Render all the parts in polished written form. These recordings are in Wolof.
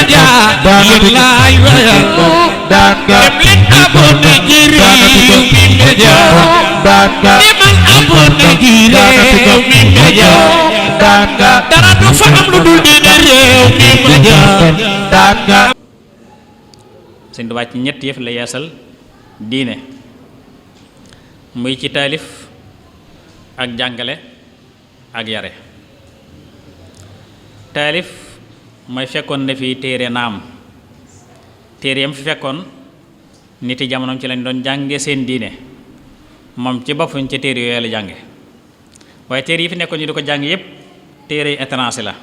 media lillahi wa dem leen abonné ci Rewmi Média demal abonné ci Rewmi Média dara du fa am lu dul diine Rewmi Média. Sëñ Tuubaa ci ñett yëf la yeesal diine muy ci taalif ak jàngale ak yare. taalif mooy fekkoon na fi téere naam téere yam fi fekkoon nit yi jamonoom ci lañ doon jànge seen diine moom ci boppam ca téere yooyu la jànge waaye téere yi fi nekkoon ñu di ko jàng yépp téere yu étranger la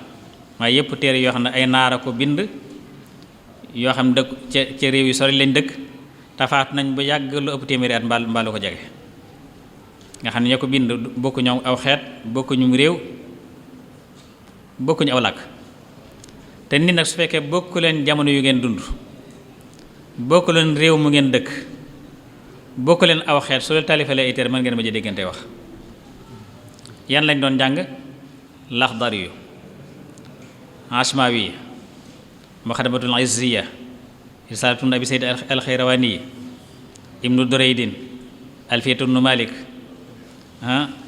waaye yépp téere yoo xam ne ay naara ko bind yoo xam ne dëkk ca réew yu sori lañ dëkk tafaat nañ bu yàgg lu ëpp téeméeri at mbaa lu ko jege nga xam ne ñoo ko bind bokkuñu aw xeet bokkuñu réew bokkuñu aw làkk te nit nag su fekkee bokku leen jamono yu ngeen dund bokku leen réew mu ngeen dëkk bokku leen aw xeet su leen taalifalee ay téere mën ngeen ma jë déggante wax yan lañ doon jàng Laxdari yu Ashmawi Muqaddamatul Izziya Risaalatun Abi Sayyid al-Xayrawaani Ibnu Duraydin Alfiyatu Ibnu Malik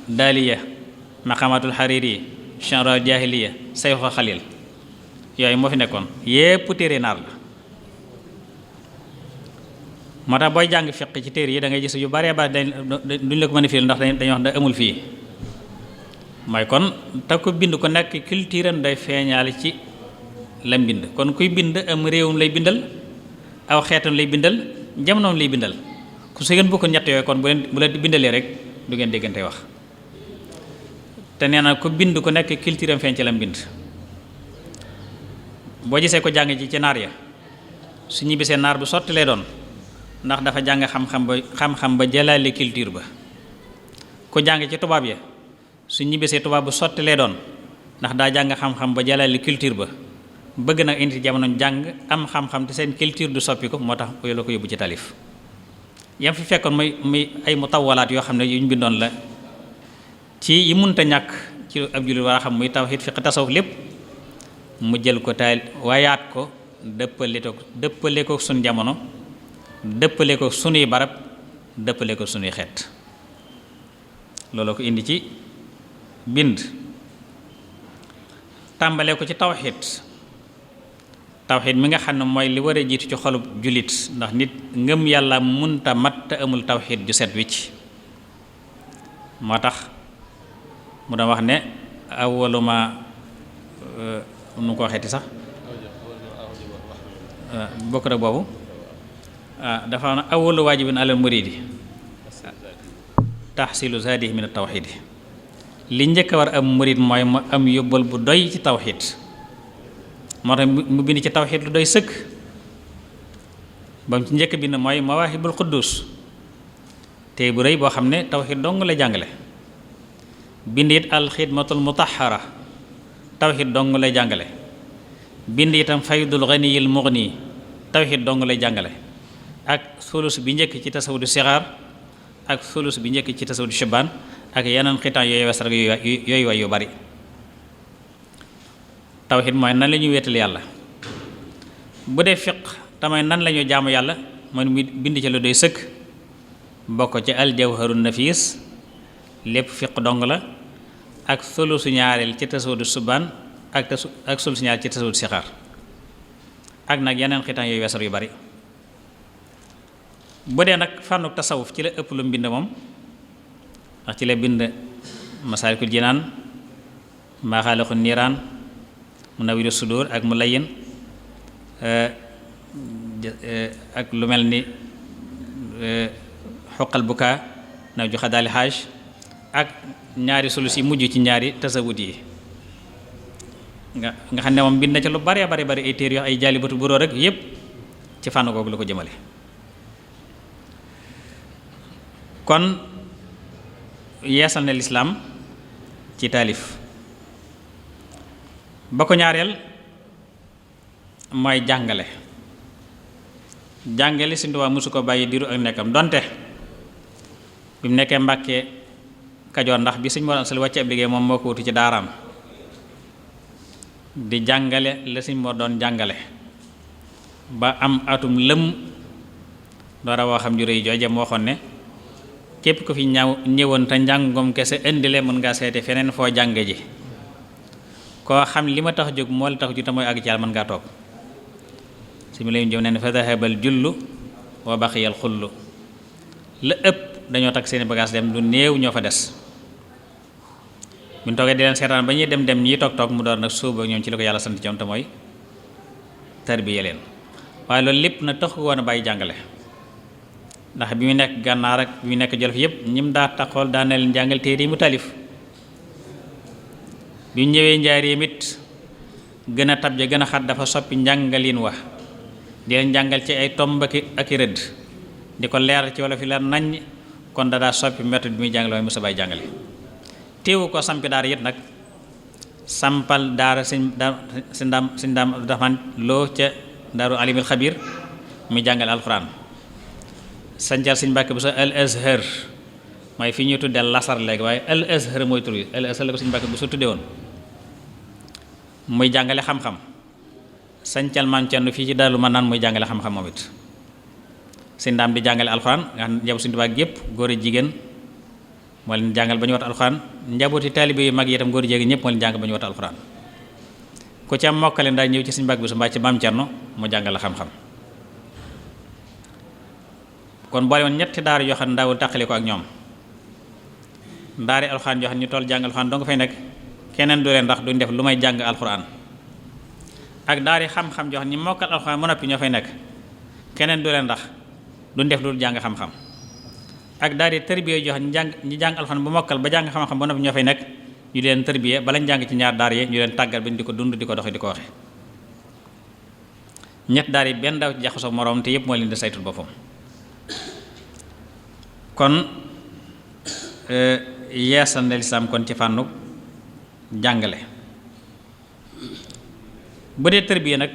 Daaliya Maqamatul Hariri Chanra Jahiliya Sayxu Xalil yooyu moo fi nekkoon yépp téere naar la moo tax booy jàng fiq ci téere yi da ngay gis yu bare ba duñ la ko mën a firi ndax dañuy wax da amul fii mooy kon te ko bind ko nekk culture am day feeñaale ci lam bind kon kuy bind am réewum lay bindal aw xeetam lay bindal jamonoom lay bindal ku su ngeen bokk ñett yooyu kon bu la bindalee rek du ngeen déggante wax te nee na ku bind ku nekk culture am feeñ ci lam bind boo gisee ko jàng ci naar ya su ñibbisee naar bu sotti lay doon ndax dafa jàng xam-xam ba jëlaale culture ba ku jàng ci tubaab ya su ñibbisee tubaab bu sotti lay doon ndax daa jàng xam-xam ba jëlaale culture ba bëgg nag indi jamono jàng am xam-xam te seen culture du soppi ko moo tax yooyu la ko yóbbu ci talif yam fi fekkoon muy ay mutawalaat yoo xam ne yu ñu bindoon la ci yi munta ñàkk ci ab jullit war a xam muy tawhid fiqh tasawuf lépp mu jël ko taal waayaat ko dëppale ko suñ jamono dëppale ko sunuy barab dëppale ko sunuy xeet loolu ko indi ci bind tàmbale ko ci tawxid mi nga xam ne mooy li war a jiitu ci xolub jullit ndax nit ngëm yàlla munta mat te amul tawxid ju set wicc moo tax mu doon wax ne awwaluma nu ko waxeeti sax bokk rek boobu dafa na awwalu waajibin alal muridi taxsilu zaadihi min at-tawxid li njëkk a war am murid mooy mu am yóbbal bu doy ci tawxid moo tax mu bind ci tawxid lu doy sëkk ba mu ci njëkk bind mooy mawaahibul quddus tey bu rëy boo xam ne tawxid dong lay jàngale bind it alxidmatul mutahara tawxid dong lay jàngale bind itam faydul ganiyil mughni tawxid dong lay jàngale ak sulus bi njëkk ci tasawudu sixaar ak sulus bi njëkk ci tasawudu shibaan ak yeneen xitaan yooyu wes rek yooyu way yu bari tawxid mooy nan la ñuy wéetal yàlla bu dee fiq tamay nan la ñuy jaamu yàlla mooy mu bind ci lu doy sëkk bokk ci aljawharun nafis lépp fiq dong la ak sulusu ñaareel ci tasawudu subaan ak sulusu ñaareel ci tasawudu sixaar ak nag yeneen xitaan yooyu wesar yu bari bu dee nag fànnu tasawuf ci la ëpp lu mbind moom ndax ci la bind masaalikul jinaan maxaaliqu niiraan munawiru sudur ak mu layyin ak lu mel ni xoqal bukaa naw ju xadaali xaaj ak ñaari sulus yi mujj ci ñaari tasawut yi nga xam ne moom bind na ci lu bari ay téere yoo ay jaalibatu buróo rek yépp ci fànn googu la ko jëmale kon yeesal na lislaam ci taalif ba ko ñaareel mooy jàngale Sëñ Tuubaa mosu ko bàyyi diiru ak nekkam donte bi mu nekkee Mbàkke Kajoor ndax bi Sëñ Mor Anta Sali wàcce ab liggéey moom moo ko wutu ci daaraam di jàngale la Sëñ Mor doon jàngale ba am atum lëm doora woo xam ju rëy jooje moo waxoon ne képp ku fi ñëwoon te njàngum kese indile mën ngaa seete feneen foo jànge ji koo xam li ma tax jóg moo la tax ju te mooy àgg ci Yàlla mën ngaa toog si mi lañu jëm ne fa dahabal jullu wa baqiyal xullu la ëpp dañoo takk seeni bagage dem lu néew ñoo fa des buñ toogee di leen seetaan ba ñuy dem ñii toog mu door nag suuba ñoom ci la ko Yàlla sant ñoom te mooy tarbiya leen waaye loolu lépp nag taxu woon a bàyyi jàngale ndax bi mu nekk gànnaar ak bi mu nekk jolof yépp ñim daa taxool daa na leen jàngal téere yi mu talif bi mu ñëwee njaareem it gën a tabje gën a xat dafa soppi njàngalin wax di leen jàngal ci ay tomb ak i rëdd di ko leer ci wala fi leer naññ kon daa soppi méthode bi muy jàngale waaye mosa bàyyi jàngale téewu ko sampi daara yit nag sampal daara sëñ daam Abdurahmaan loo ca daaru alimil xabir muy jàngale alxuraan sancal sëñ Mbàkke bu sa al azhar mooy fi ñuy tuddee lasar léegi waaye al azhar mooy tur yi al azhar la ko sëñ Mbàkke bu sa tuddee woon muy jàngale xam-xam sancal maam Cerno fii ci Daaru Manaan muy jàngale xam-xam moom it sëñ daam di jàngale alxuraan nga xam njaboot suñu tubaab yépp góor a jigéen moo leen jàngal ba ñu wat alxuraan njabooti taalibe yu mag yi itam góor a jigéen ñëpp moo leen jàngal ba ñu wat alxuraan ku ca mokkale ndaa ñëw ci sëñ Mbàkke bu sa mbaa ci maam Cerno mu jàngale xam-xam kon boole woon ñetti daara yoo xam ne daawul tàqale ko ak ñoom daari alxuraan yoo xam ne ñu toll jàng alxuraan doo nga fay nekk keneen du leen ndax duñ def lu may jàng alxuraan ak daari xam-xam joo xam ne ñu mokkal alxuraan ba noppi ñoo fay nekk keneen du leen ndax duñ def lu jàng xam-xam ak daari tërbiye joo xam ne ñi jàng alxuraan ba mokkal ba jàng xam-xam ba noppi ñoo fay nekk ñu leen tërbiye balañ jàng ci ñaar daar yi ñu leen tàggat ba ñu di ko dund di ko doxe di ko waxe ñett daar yi benn daaw ci jaxasoo moroom te yëpp moo leen di saytul boppam kon yeesal na lislaam kon ci fànnu jàngale bu dee tërbiya nag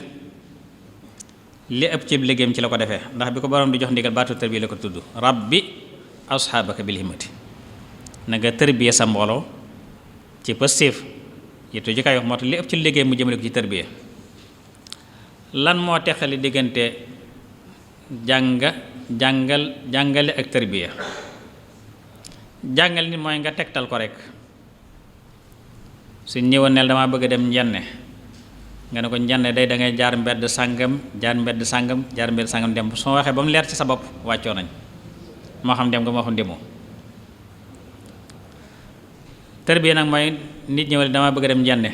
li ëpp ci liggéeyam ci la ko defee ndax bi ko borom di jox ndigal baatu tërbiya la ko tudd rabbi asxaabaka bil himmati na nga tërbiya sa mbooloo ci pëstéef yitu ji kay wax moo tax li ëpp ci liggéey mu jëmale ko ci tërbiya lan moo teqali diggante jàngale ak tërbiya jàngal nit mooy nga tegtal ko rek su ñëwoon neel damaa bëgg a dem njenne nga ne ko njenne day da ngay jaar mbedd sàngam dem su ma waxee ba mu leer ci sa bopp wàccoo nañ moo xam dem nga moo xam demoo tërbiya nag mooy nit ñëwal damaa bëgg a dem njenne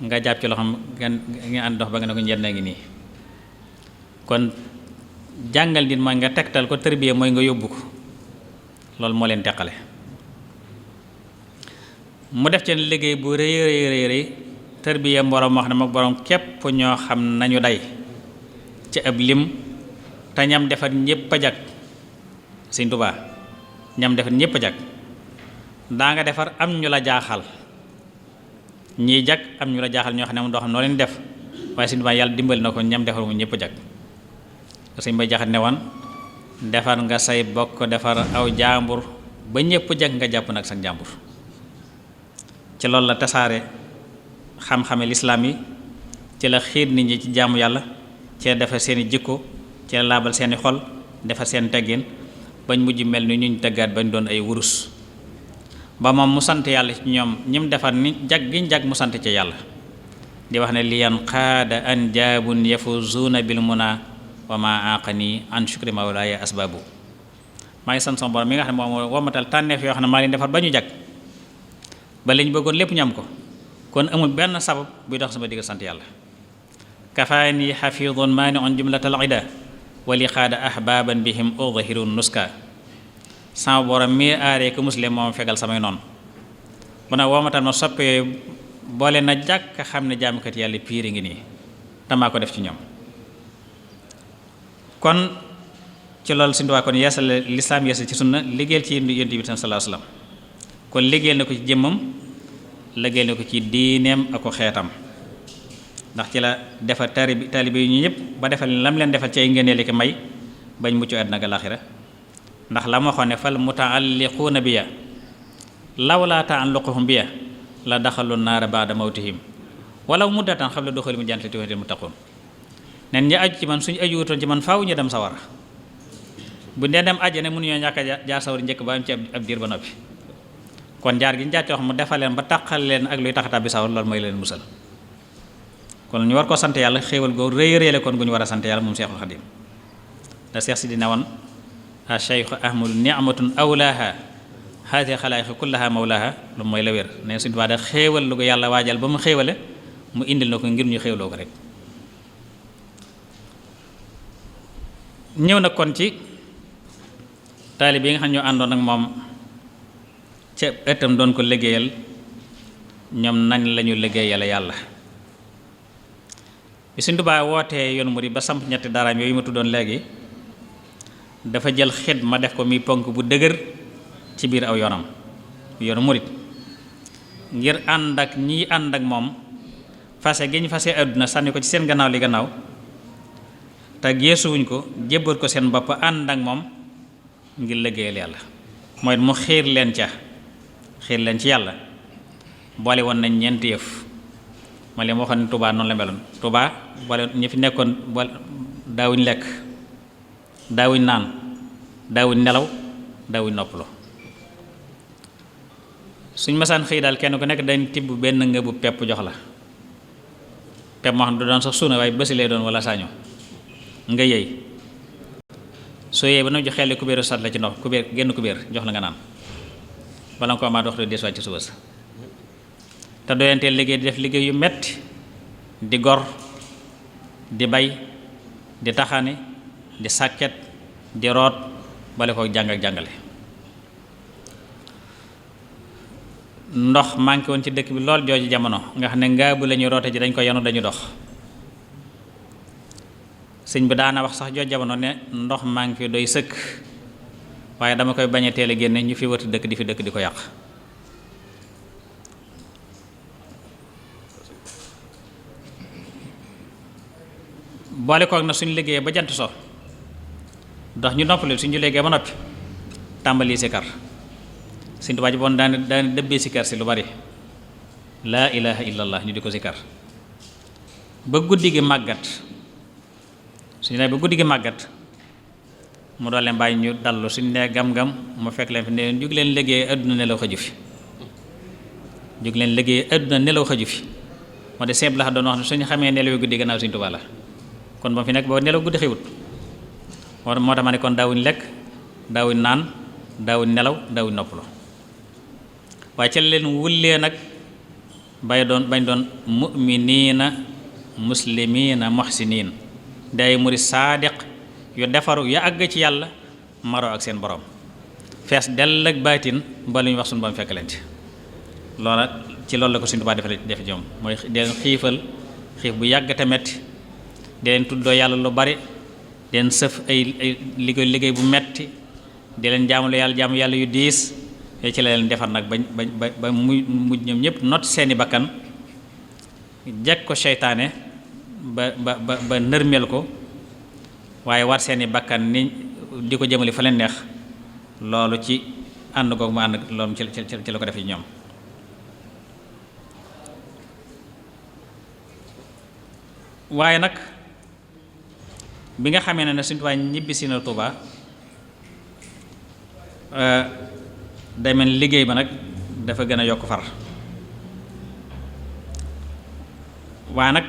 nga jàpp ci loxoom nga ànd dox ba nga ne ko njenne ngi nii kon jàngal nit mooy nga tegtal ko tërbiya mooy nga yóbbu ko loolu moo leen teqale mu def ci liggéey bu rëy tërbiya mbooloo moo xam ne moom borom képp ñoo xam nañu day ci ab lim te ñam defar ñépp a jag Sëñ Tuubaa ñam defar ñépp a jag daa nga defar am ñu la jaaxal ñii jag am ñu la jaaxal ñoo xam ne moom doo xam noo leen def waaye Sëñ Tuubaa yàlla dimbali na ko ñam defar mu ñépp a jag sëñ Bay Jaxate ne woon defar nga say bokk defar aw jaambur ba ñépp jag nga jàpp nag sax jaambur ci loolu la tasaare xam-xame lislaam yi ci la xiir nit ñi ci jaamu yàlla ci la defar seeni jikko ci la laabal seeni xol defar seen teggin bañ mujj mel ni ñu tëggaat bañ doon ay wurus ba moom mu sant yàlla ci ñoom ñim defar ni jag giñ jag mu sant ci yàlla di wax ne liyan qaada an jaabun yafuzuuna bil muna wa ma aqani an shukri mawlaaya asbaabu maa ngi sant sama borom mi nga xam ne moom womatal tànneef yoo xam ne maa leen defar ba ñu jag ba li ñu bëggoon lépp ñu am ko kon amul benn sabab buy dox sama digg sant yàlla kafaani xafidun maani on jumlatal ida wali xaada ahbaban bihim udhiru nuska sama borom mi aaree ko muslim moom fegal samay noonu bu nag womatal ma soppe yooyu boole na jàkk xam ne jaamukat yàlla piiri ngi nii damaa ko def ci ñoom kon ci loolu Sëñ Tuubaa kon yeesal lislaam yeesal ci sunna liggéeyal ci yonent bi sallallahu alayhi wasallam kon liggéeyal na ko ci jëmmam liggéeyal na ko ci diineem ak ko xeetam ndax ci la defar taalibe yu ñu ñëpp ba defal lam leen defal ci ay ngëneel ak may bañ mucc àddina ak àllaaxira ndax la ma waxoon ne fal mutaalliquuna biya lawlaa taalluquhum biya la daxalu naara baada mawtihim walaw muddatan qabla duxuulihim jannata muttaqun nen ñi aju ci man suñu aju wutoon ci man faaw ñu dem sawara bu dee dem àjjana mënuñoo ñàkk a jaar sawar njëkk ba am ci ab diir ba noppi kon jaar gi ñu jaar ci wax mu defal leen ba taqal leen ak luy tax a tàbbi sawar loolu mooy leen musal kon ñu war ko sant yàlla xéewal goo rëy rëyle kon gu ñu war a sant yàlla moom Seexul Xadim da Seex si di ne woon a cheikhu ahmadu ni'matun awlaaha haati xalaayiqi kullaha mawlaaha lu mooy la wér ne suñu waa da xéewal lu ko yàlla waajal ba mu xéewale mu indil na ko ngir ñu xéewloo ko rek ñëw na kon ci taalib yi nga xam ñoo àndoon ak moom ca ëttam doon ko liggéeyal ñoom nañ lañu liggéeyale yàlla bi Sëñ Tuubaa wootee yoonu murid ba samp ñetti daaraam yooyu ma tuddoon léegi dafa jël xidma def ko muy ponk bu dëgër ci biir aw yoonam yoonu murid ngir ànd ak ñi ànd ak moom fase gi ñu fase àdduna sànni ko ci seen gannaaw li gannaaw te geesuwuñ ko jébbal ko seen bopp ànd ak moom ngir liggéeyal yàlla mooy mu xiir leen ci yàlla boole woon nañ ñeenti yëf ma leen waxoon ne Touba noonu la meloon Touba boole ñi fi nekkoon boole daawuñ lekk daawuñ naan daawuñ nelaw daawuñ noppalu suñ masaan xëy daal kenn ku nekk dañ tibb benn ngëbu pepp jox la pepp moo xam ne du doon sax suuna waaye bësi lay doon wala saaño nga yëy soo yëy ba na jox xel kubéeru sat la ci ndox kubéer génn kubéer jox la nga naan bala nga ko amaat waxtu des waat ci suba sa te doyanteel liggéey di def liggéey yu metti di gor di bay di taxani di sàkket di root bale ko jàng ak jàngale ndox manqué woon ci dëkk bi lool jooju jamono nga xam ne ngaabu la ñuy roote ji dañ ko yanu dañu dox sëñ bi daana wax sax jooju jamono ne ndox manqué doy sëkk waaye dama koy bañ a teel a génne ñu fi wëti dëkk di ko yàq boole koog na suñu liggéeyee ba jant so ndax ñu noppale suñu liggéey ba noppi tàmbali sikar Sëñ Tuubaa ji boon daane dëbbee sikar si lu bari laa ilaha illallah ñu di ko sikar ba guddi gi màggat suñu nee ba guddi gi màggat mu doon leen bàyyi ñu dallu suñu nee gam-gam mu fekk leen fi ne leen jóg leen liggéey àdduna nelaw xaju fi jóg leen liggéey àdduna nelaw xaju fi moo de simple la doon wax ne suñu xamee nelaw guddi gannaaw Sëñ Tuubaa la kon ba fi nekk boo nelaw guddi xewut moo tax ma ne kon daawuñ lekk daawuñ naan daawuñ nelaw daawuñ noppalu waaye ca leen wullee nag bañ doon mu'miniina muslimiina muhsiniin day murid saadiq yu defaru yu àgg ci yàlla maroo ak seen borom fees dell ak baatin ba lu ñu wax suñu borom fekk leen ci loola ci loolu la ko Sëñ Tuubaa def ñoom mooy di leen xiifal xiif bu yàgg te metti di leen tuddoo yàlla lu bari di leen sëf ay liggéey bu metti di leen jaamu yàlla yu diis yooyu ci la leen defar nag ba mujj ñoom ñëpp not seeni bakkan jeg ko seytaane ba nërmeel ko waaye war seeni bakkan ni di ko jëmali fa leen neex loolu ci ànd googu mu ànd loolu ci la ko def ci ñoom waaye nag bi nga xamee ne Sëñ Tuubaa ñibbisi na Tuubaa day mel liggéey ba nag dafa gën a yokk far waaye nag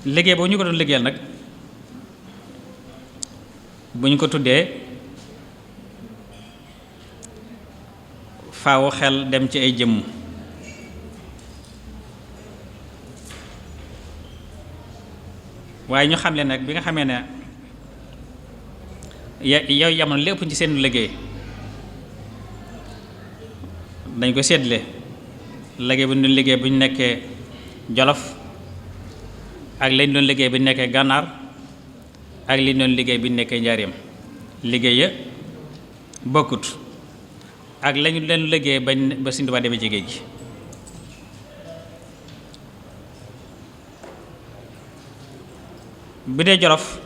liggéey boobu ñu ko doon liggéeyal nag bu ñu ko tuddee faaw xel dem ci ay jëmm waaye ñu xam leen nag bi nga xamee ne yow jamono lépp ci seen liggéey dañ ko séddale liggéey bu ñu doon liggéey bu ñu nekkee Jolof ak lañ doon liggéey bu ñu nekkee Gànnaar ak li ñu doon liggéey bu ñu nekkee Njaaréem liggéey ya bokkut ak lañu leen liggéey ba Sëñ Tuubaa demee ci géej gi bu dee Jolof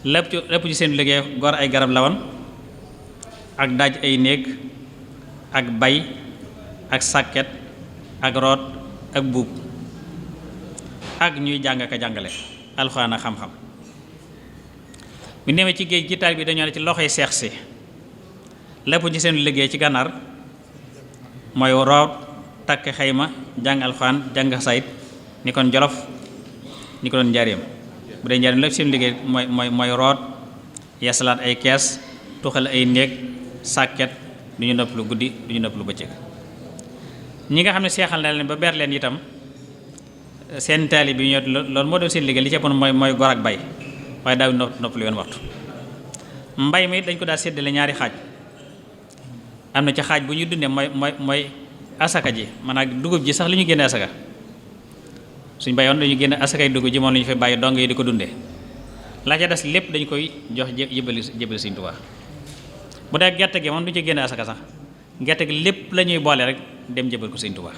lépp ci seen liggéey gor ay garab lawan ak daaj ay néeg ak bay ak sàkket ak root ak buub ak ñuy jàng ak a jàngale alxuraan ak xam-xam bu demee ci géej gitaar bi dañoo ne ci loxoy seex si lépp ci seen liggéey ci gànnaar mooy root takk xayma jàng alxuraan jàng sayit ni kon jolof ni ko doon njaareem bu dee njaareem lépp seen liggéey mooy root yeesalaat ay kees tuxal ay néeg sàkket du ñu nopp lu guddi du ñu nopp lu bëccëg ñi nga xam ne seexal na leen ba ber leen itam seen taali bi ñoo loolu moo doon seen liggéey li ci ëppoon mooy gor ak bay waaye daaw nopp lu yoon waxtu mbay mi dañ ko daal séddale ñaari xaaj am na ci xaaj bu ñuy dundee mooy asaka ji maanaam dugub ji sax li ñu génne asaka suñ bayoon dañu génne asakay dugub ji moom la ñu fay bàyyi dong yi di ko dundee la ca des lépp dañ koy jox jébali Sëriñ Tuubaa bu dee gerte gi moom du ci génne asaka sax gerte gi lépp la ñuy boole rek dem jébal ko Sëriñ Tuubaa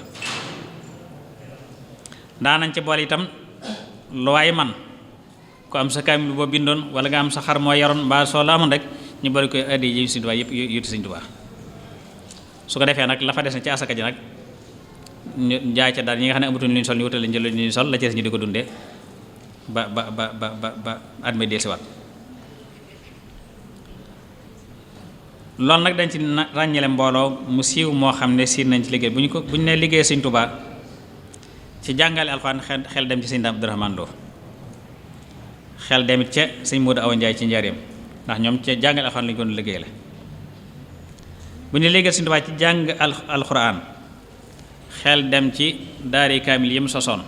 daanañ ci boole itam lu waay man ku am sa kaamil boo bindoon wala nga am sa xar moo yaroon mbaa soo la amoon rek ñu bari koy addi ji Sëriñ Tuubaa yëpp yuti Sëriñ Tuubaa su ko defee nag la fa des na ci asaka ji nag ñu jaay ca daal ñi nga xam ne amatuñ lu ñu sol ñu wutal leen jël lu ñu sol la ci des ñu di ko dundee ba at may dellusiwaat loolu nag dañ ci ràññale mbooloo mu siiw moo xam ne siir nañ ci liggéey bu ñu nee liggéey Sëriñ Tuubaa ci jàngale alxuraan xel dem ci Sëriñ Abdourahmane Lo xel demit ca Sëriñ Modou Awa Ndiaye ci njaareem ndax ñoom ca jàngale alxuraan lañu ko doon liggéey la bu ñu liggéey Sëriñ Tuubaa ci jàng alxuraan xel dem ci daari kaamil yi mu sosoon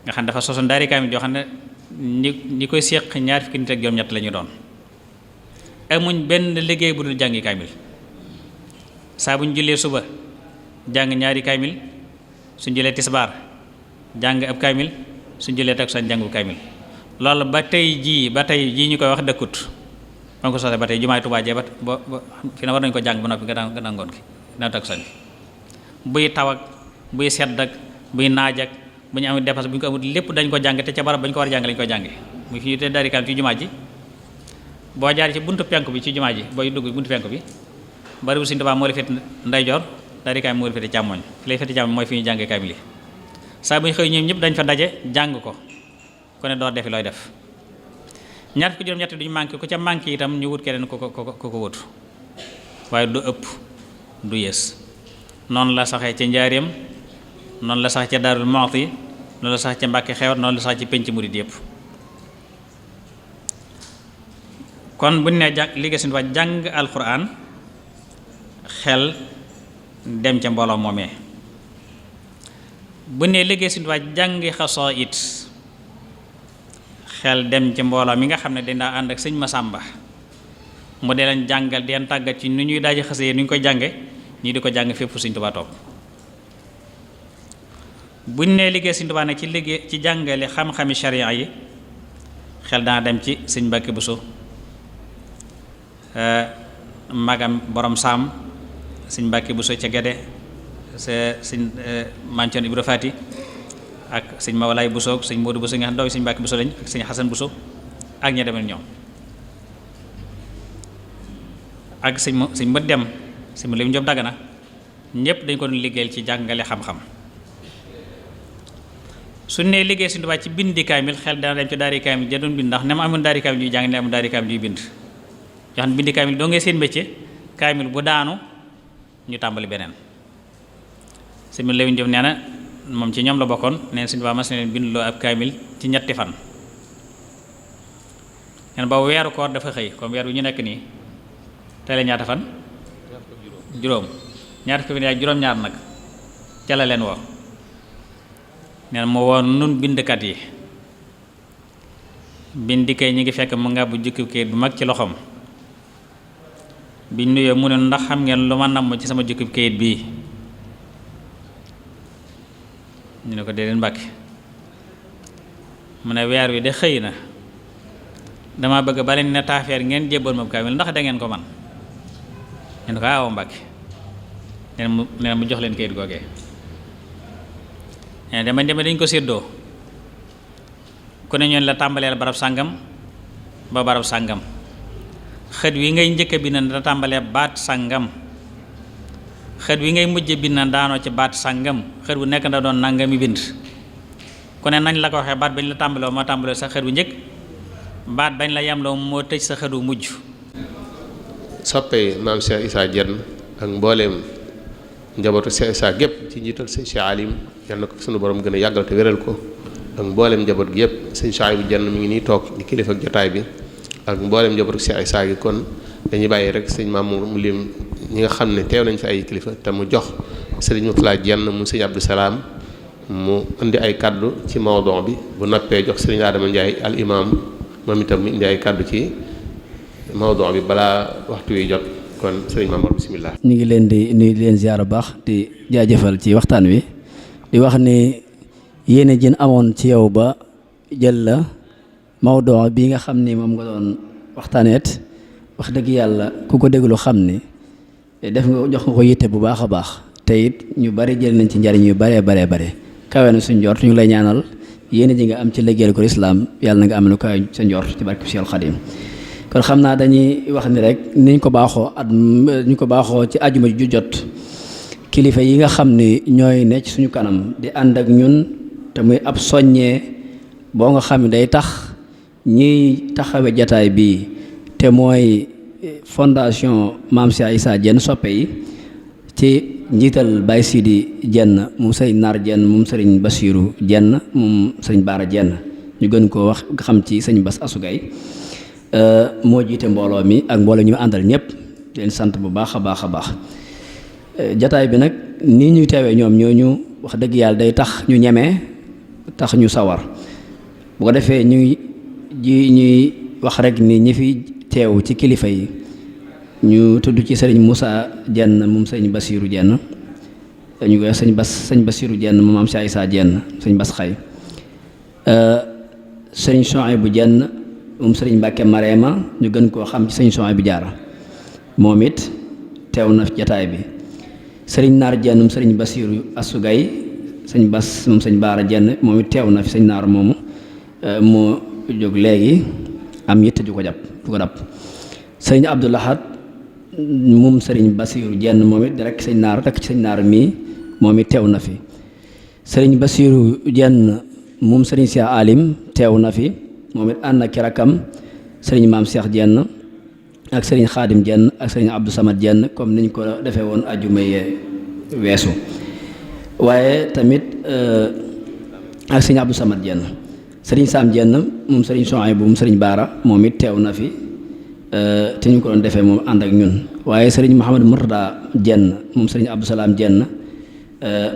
nga xam ne dafa sosoon daari kaamil yoo xam ne ñi koy séq ñaar fukki nit ak juróom-ñett la ñu doon amuñ benn liggéey bu dul jàngi kaamil saa bu ñu jullee suba jàng ñaari kaamil suñ jëlee tisbaar jàng ab kaamil suñ jëlee takkusaan jàngu kaamil loolu ba tey jii ñu koy wax dëkkut ba nga ko sosee ba tey jumaay Tuubaa jee ba fi na war nañu ko jàng ba noppi nga ngoon gi gannaaw takkusaan bi buy taw ak buy sedd ak buy naaj ak bu ñu amee dépasse bu ñu ko amul lépp dañ ko jàng te ca barab ba ñu ko war a jàng lañu ko jànge muy fi ñu te daari kaamil ci jumaa ji boo jaar ci buntu penku bi ci jumaa ji booy dugg buntu penku bi bari bu Sëriñ Tuubaa moo la féete ndeyjoor daari kaamil moo la féete càmmoñ fi lay féete càmmoñ mooy fi ñu jàngee kaamil yi saa bu ñu xëy ñoom ñëpp dañ fa daje jàng ko ku ne door defi looy def ñaar fukki juróom-ñett duñu manqué ku ca manqué itam ñu wut keneen ku ko wut waaye du ëpp du yées noonu la saxee ca njaareem noonu la sax ca Daarul Muxti noonu la sax ca Mbàkke Xewar noonu la sax ci penc murid yëpp kon bu ñu nee liggéey Sëriñ Tuubaa jàng alxuraan xel dem ca mbooloo moomee bu ñu nee liggéey Sëriñ Tuubaa jàngi xasaayid xel dem ca mbooloo mi nga xam ne dañ daa ànd ak sëñ Masàmba mu dee leen jàngal den tàggat ci nu ñuy daaji xasee nu ñu koy jànge ñii di ko jàng fépp Sëriñ Tuubaa toog bu ñu nee liggéey Sëriñ Tuubaa nag ci liggéey ci jàngale xam-xami sharia yi xel dana dem ci sëñ Mbàkke Buso magam borom saam sëñ Mbàkke Buso ca Gede sëñ Mancoon Ibra Faati ak sëñ Mawlaay Buso sëñ Moodu Buso nga xam dooy sëñ Mbàkke Buso lañ ak sëñ Xasan Buso ak ña demee ñoom ak sëñ Mët Dem sëñ mu lim Jóob Dagana ñëpp dañ ko doon liggéeyal ci jàngale xam-xam suñ nee liggéey Sëriñ Tuubaa ci bindi kaamil xel dana dem ci daari kaamil ja doon bind ndax ne ma amoon daari kaamil yuy jàng ne amoon daari kaamil yuy bind yoo xam ne bindi kaamil doo ngay seen métier kaamil bu daanu ñu tàmbali beneen sëñ bi Lewin Jóob nee na moom ci ñoom la bokkoon neen Sëriñ Tuubaa mas na leen bindloo ab kaamil ci ñetti fan neen ba weeru koor dafa xëy comme weer wi ñu nekk nii tey la ñaata fan juróom ñaata fan yaay juróom-ñaar nag ca la leen woo neen mu woon nun bindkat yi bindi kay ñi ngi fekk mu nga bu jukki kayit bu mag ci loxoom biñ nuyoo mu ne ndax xam ngeen lu ma namm ci sama jukki kayit bii ñu ne ko déedéet Mbàkke mu ne weer wi de xëy na dama bëgg bale ne taafeer ngeen jébbal ma kaamil ndax da ngeen ko man ñu ne ko awo Mbàkke neen mu jox leen kayit googee dama dañ ko séddoo ku ne ñoon la tàmbaleel barab sàngam ba barab sàngam xët wi ngay njëkk bi na da tàmbalee baat sàngam xët wi ngay mujj bind na daanoo ci baat sàngam xët bu nekk da doon nangami bind ku ne nañ la ko waxee baat bañ la tàmbaloo moo tàmbaloo sa xët wu njëkk baat bañ la yemloo moo tëj sa xët wu mujj. soppee maam Cheikh Issa Diène ak mbooleem njabootu Cheikh Issa gépp ci njiital sëñ Cheikh Alim yal na ko sunu borom gën a yàggal te wéral ko ak mbooleem njaboot gi yëpp sëñ Chouaïbou Diène mi ngi nii toog di kilifa ak jotaay bi ak mbooleem njabootu Cheikh Issa gi kon dañuy bàyyi rek sëñ Mamour mu lim ñi nga xam ne teew nañ fi ay kilifa te mu jox sëriñ Moutalla Diène mu sëñ Abdou Salaam mu indi ay kaddu ci mawdon bi bu noppee jox sëriñ Adama Ndiaye al imam moom itam mu indi ay kaddu ci mawdon bi balaa waxtu wi jot kon sëriñ Mamour bisimilah. ñu ngi leen di nuyu di leen ziar bu baax di jaajëfal ci waxtaan wi di wax ni yéene jën amoon ci yow ba jël la mawdon bi nga xam ni moom nga doon waxtaaneet wax dëgg yàlla ku ko déglu xam ni def nga jox nga ko yitte bu baax a baax te it ñu bari jël nañ ci njariñ yu baree bare kawe na suñ njort ñu ngi lay ñaanal yéene ji nga am ci liggéeyal ko islaam yàlla na nga am lu kawe sa njort ci barke Seexul Xadiim kon xam naa dañuy wax ni rek niñ ko baaxoo ci àjjuma ju jot kilifa yi nga xam ni ñooy ne ci suñu kanam di ànd ak ñun te muy ab soññee boo nga xam ne day tax ñiy taxawe jataay bii te mooy fondation Maam Cheikh Issa Diène soppe yi ci njiital Baye Sidi Diène moom sëriñ Naar Diène moom sëriñ Basiiru Diène moom sëriñ Baara Diène ñu gën koo wax nga xam ci sëñ Bass Asugay moo jiite mbooloo mi ak mbooloo ñu mu àndal ñëpp di leen sant bu baax a baax a baax jataay bi nag nii ñuy teewee ñoom ñooñu wax dëgg yàlla day tax ñu ñemee tax ñu sawar bu ko defee ñuy wax rek ni ñi fi teew ci kilifa yi ñu tudd ci sëriñ Moussa Diène moom sëriñ Basiiru Diène ñu koy sëñ Basiiru Diène moom Maam Cheikh Issa Diène sëñ Bass Xay sëriñ Chouaïbou Diène moom sëriñ Mbàkke Mareema ñu gën koo xam ci sëñ Chouaïbou Diarra moom it teew na jataay bi sëriñ Naar Diène moom sëriñ Basiiru Asugay sëñ Bass moom sëñ Baara Diène moom it teew na fi sëñ Naar moomu moo jóg léegi am yitte ju ko dab sëriñ Abdou Lahad moom sëriñ Basiiru Diène moom it rek sëñ Naar rek sëñ Naar mii moom it teew na fi sëriñ Basiiru Diène moom sëriñ Cheikh Alim teew na fi moom it ànd ak ki rakkam sëriñ Maam Cheikh Diène ak sëriñ Xaadim Diène ak sëriñ Abdou Samad Diène comme niñ ko defee woon ajjuma yee weesu waaye tamit ak sëriñ Abdou Samad Diène sëriñ Sam Diène moom sëriñ Chouaïbou moom sëriñ Baara moom it teew na fi te ñu ko doon defee moom ànd ak ñun waaye sëriñ Mouhamadou Mourtada Diène moom sëriñ Abdou Salaam Diène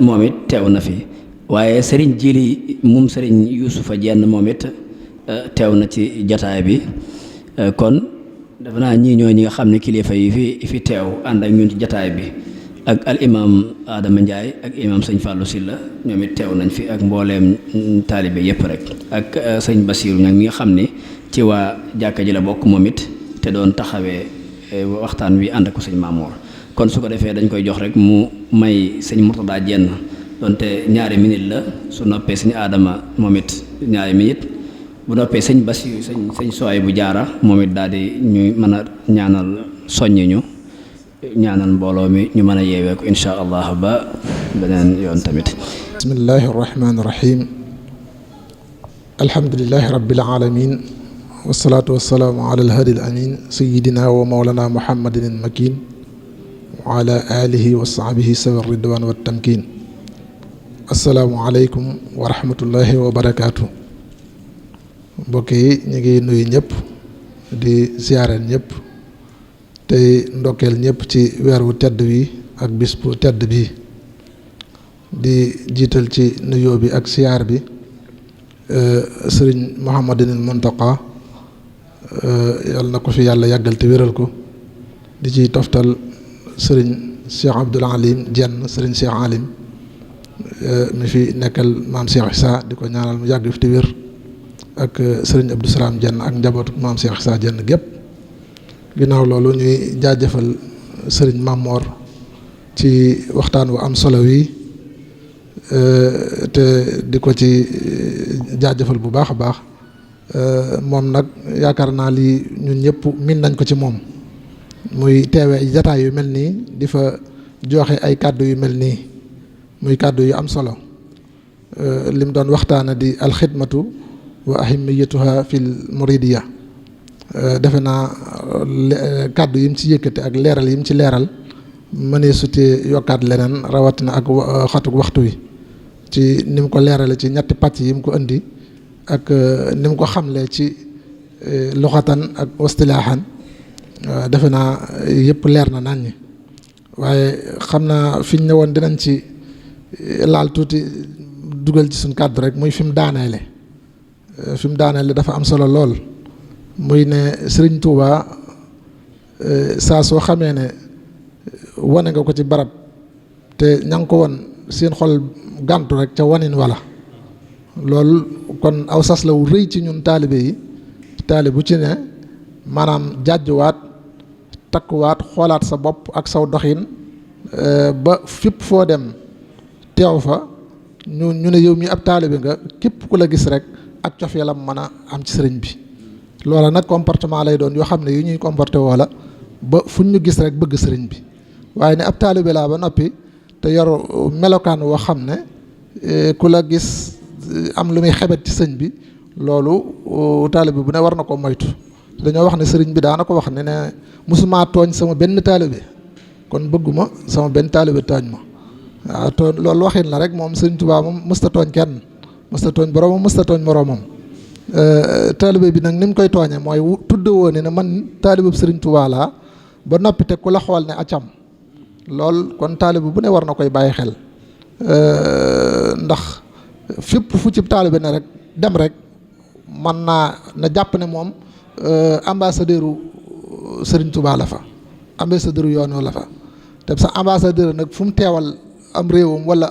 moom it teew na fi waaye sëriñ Jili moom sëriñ Youssoufa Diène moom it teew na ci jataay bi kon dafa naa ñii ñoo ñi nga xam ne kilifa yi fi teew ànd ak ñun ci jataay bi ak al imam Adama Ndiaye ak imam sëñ Fallou Silla ñoom it teew nañ fi ak mbooleem taalibe yépp rek ak sëñ Basiiru nag mi nga xam ni ci waa jàkka ji la bokk moom it te doon taxawee waxtaan wi ànd ak sëñ Mamour kon su ko defee dañ koy jox rek mu may sëñ Mourtada Diène donte ñaari minute la su noppee sëñ Adama moom it ñaari minute bu noppee sëñ Basiiru sëñ Chouaïbou Diarra moom it daal di ñuy mën a ñaanal soññi ñu ñaanal mbooloo mi ñu mën a yeewee ko insha allah ba beneen yoon tamit. bismillahi rahmaani rahim alhamdulilahi rabbil alamin wasalaatu wasalaamu ala alhadi al amin sayidina wa mawlana muhammadin al makin wa ala alihi wa sahbihi sawi ridwan wa tamkin asalaamu aleykum wa rahmatullahi wa barakaatu. mbokk yi ñu ngi nuyu ñëpp di ziyaareel ñëpp tey ndokkeel ñëpp ci weer wu tedd wi ak bis bu tedd bi di jiital ci nuyoo bi ak siyaar bi sëriñ Mouhamadinil Muntaqa yàlla na ko fi yàlla yàggal te wéral ko di ci toftal sëriñ Cheikh Abdoul Alim Diène sëriñ Cheikh Alim mi fi nekkal maam Cheikh Issa di ko ñaanal mu yàgg fi te wér ak sëriñ Abdou Salaam Diène ak njabootu maam Cheikh Issa Diène gépp ginnaaw loolu ñuy jaajëfal sëriñ Mamor ci waxtaan wu am solo wi te di ko ci jaajëfal bu baax a baax moom nag yaakaar naa lii ñun ñëpp min nañ ko ci moom muy teewee jataay yu mel nii di fa joxe ay kàddu yu mel nii muy kàddu yu am solo lim doon waxtaana di alxidmatu wa ahimiyatuha fil muridiya defe naa kàddu yim ci yëkkate ak leeral yim ci leeral mënee sutee yokkaat leneen rawatina ak xatuk waxtu wi ci ni mu ko leerale ci ñetti pàcc yi mu ko indi ak ni mu ko xamlee ci luxatan ak wastilaahan defe naa yëpp leer na naññi waaye xam naa fi ñu ne woon dinañ ci laal tuuti dugal ci suñ kàddu rek muy fi mu daaneele dafa am solo lool muy ne Sëriñ Tuuba saa soo xamee ne wane nga ko ci barab te ña nga ko won seen xol gàntu rek ca wanin wala loolu kon aw sas la wu rëy ci ñun taalibe yi taalibe bu ci ne maanaam jàjjuwaat takkuwaat xoolaat sa bopp ak saw doxin ba fépp foo dem teew fa ñu ne yow mi ab taalibe nga képp ku la gis rek ak cofeelam mën a am ci sëriñ bi loola nag comportement lay doon yoo xam ne yu ñuy comporté woo la ba fuñ ñu gis rek bëgg sëriñ bi waaye ne ab taalibe laa ba noppi te yor melokaan woo xam ne ku la gis am lu muy xebet ci sëñ bi loolu taalibe bu ne war na ko moytu dañoo wax ne sëriñ bi daana ko wax ne musuma tooñ sama benn taalibe kon bëgguma sama benn taalibe tooñ ma waaw to loolu waxin la rek moom sëriñ Tuubaa moom mësta tooñ kenn mësta tooñ boroomam mësta tooñ moroomam taalibe bi nag ni mu koy tooñee mooy tudde woo ne man taalibe sëriñ Tuubaa laa ba noppi te ku la xool ne acam lool kon taalibe bu ne war na koy bàyyi xel ndax fépp fu ci taalibe ne rek dem rek man naa na jàpp ne moom ambassadeur u Sëriñ Tuubaa la fa ambassadeur u yoon la fa te sa ambassadeur nag fu mu teewal am réewam wala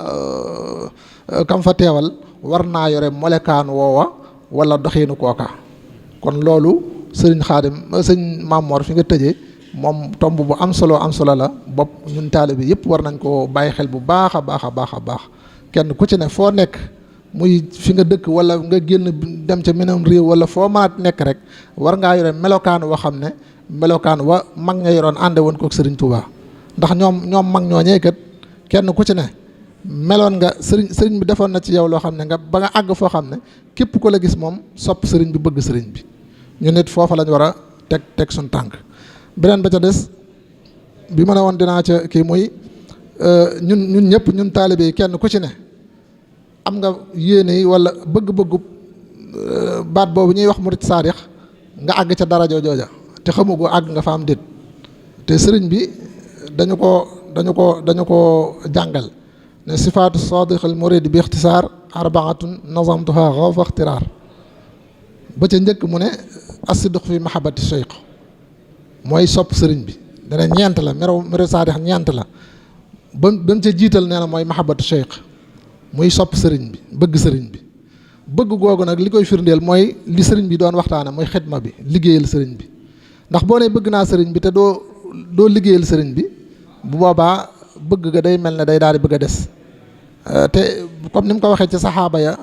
kam fa teewal war naa yore molekaan woowa wala doxiinu kooka kon loolu sëriñ Xaadim sëñ Mamor fi nga tëjee moom tomb bu am solo la bopp ñun taalibe yëpp war nañ ko bàyyi xel bu baax a baax kenn ku ci ne foo nekk muy fi nga dëkk wala nga génn dem ca meneen réew wala foo mën a nekk rek war ngaa yore melokaan woo xam ne melokaan wa mag ña yoroon ànde woon kook Sëriñ Tuubaa ndax ñoom mag ñooñee kat kenn ku ci ne meloon nga sëriñ bi defoon na ci yow loo xam ne nga ba nga àgg foo xam ne képp ku la gis moom sopp sëriñ bi bëgg sëriñ bi ñu nit foofa lañ war a teg suñ tànk beneen ba ca des bi ma ne woon dinaa ca kii muy ñun ñëpp ñun taalibe yi kenn ku ci ne am nga yéene yi wala bëgg-bëggu baat boobu ñuy wax murit saadix nga àgg ca darajo jooja te xamugoo àgg nga fa am déet te sëriñ bi dañu ko jàngal ne sifaatu saadiqil murid bi ixtisaar arbaatun nazamtuha xawfa ixtiraar ba ca njëkk mu ne asidq fi mahabbati cheikh mooy sopp sëriñ bi dana ñeent la mero saadix ñeent la ba mu ca jiital nee na mooy mahabbatu cheikh muy sopp sëriñ bi bëgg googu nag li koy firndeel mooy li sëriñ bi doon waxtaane mooy xidma bi liggéeyal sëriñ bi ndax boo ne bëgg naa sëriñ bi te doo liggéeyal sëriñ bi bu boobaa bëgg ga day mel ne day daal di bëgg a des te comme ni mu ko waxee ci saxaaba ya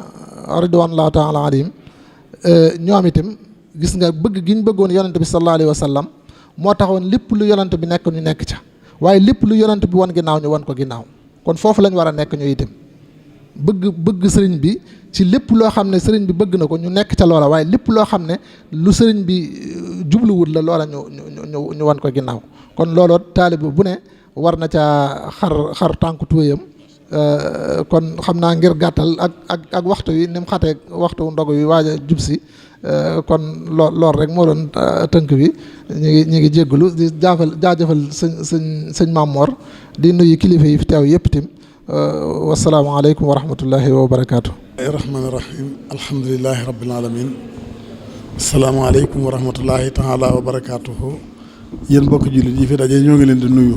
ridwanullahi taala alayhim ñoom itam gis nga bëgg gi ñu bëggoon yonante bi sallallahu alayhi wa sallam moo taxoon lépp lu yonante bi nekk ñu nekk ca waaye lépp lu yonante bi wan ginnaaw ñu wan ko ginnaaw kon foofu lañ war a nekk ñu itam bëgg sëriñ bi ci lépp loo xam ne sëriñ bi bëgg na ko ñu nekk ca loola waaye lépp loo xam ne lu sëriñ bi jubluwul la loola ñu wan ko ginnaaw kon looloo taalibe bu ne war na caa xar tànku tuwéyam kon xam naa ngir gàttal ak waxtu wi ni mu xatee waxtu ndogu wi waaj a jub si kon lool rek moo doon tënk bi ñu ngi jéggalu di jaajëfal sëñ Mamor di nuyu kilifa yi fi teew yëpp tim wasalaamaaleykum wa rahmatullahi wa barakaatu. rahmaani rahim alhamdulilahi rabbil alamin asalaamaaleykum wa rahmatullahi taala wa barakaatuhu yéen mbokki jullit yi fi daje ñoo ngi leen di nuyu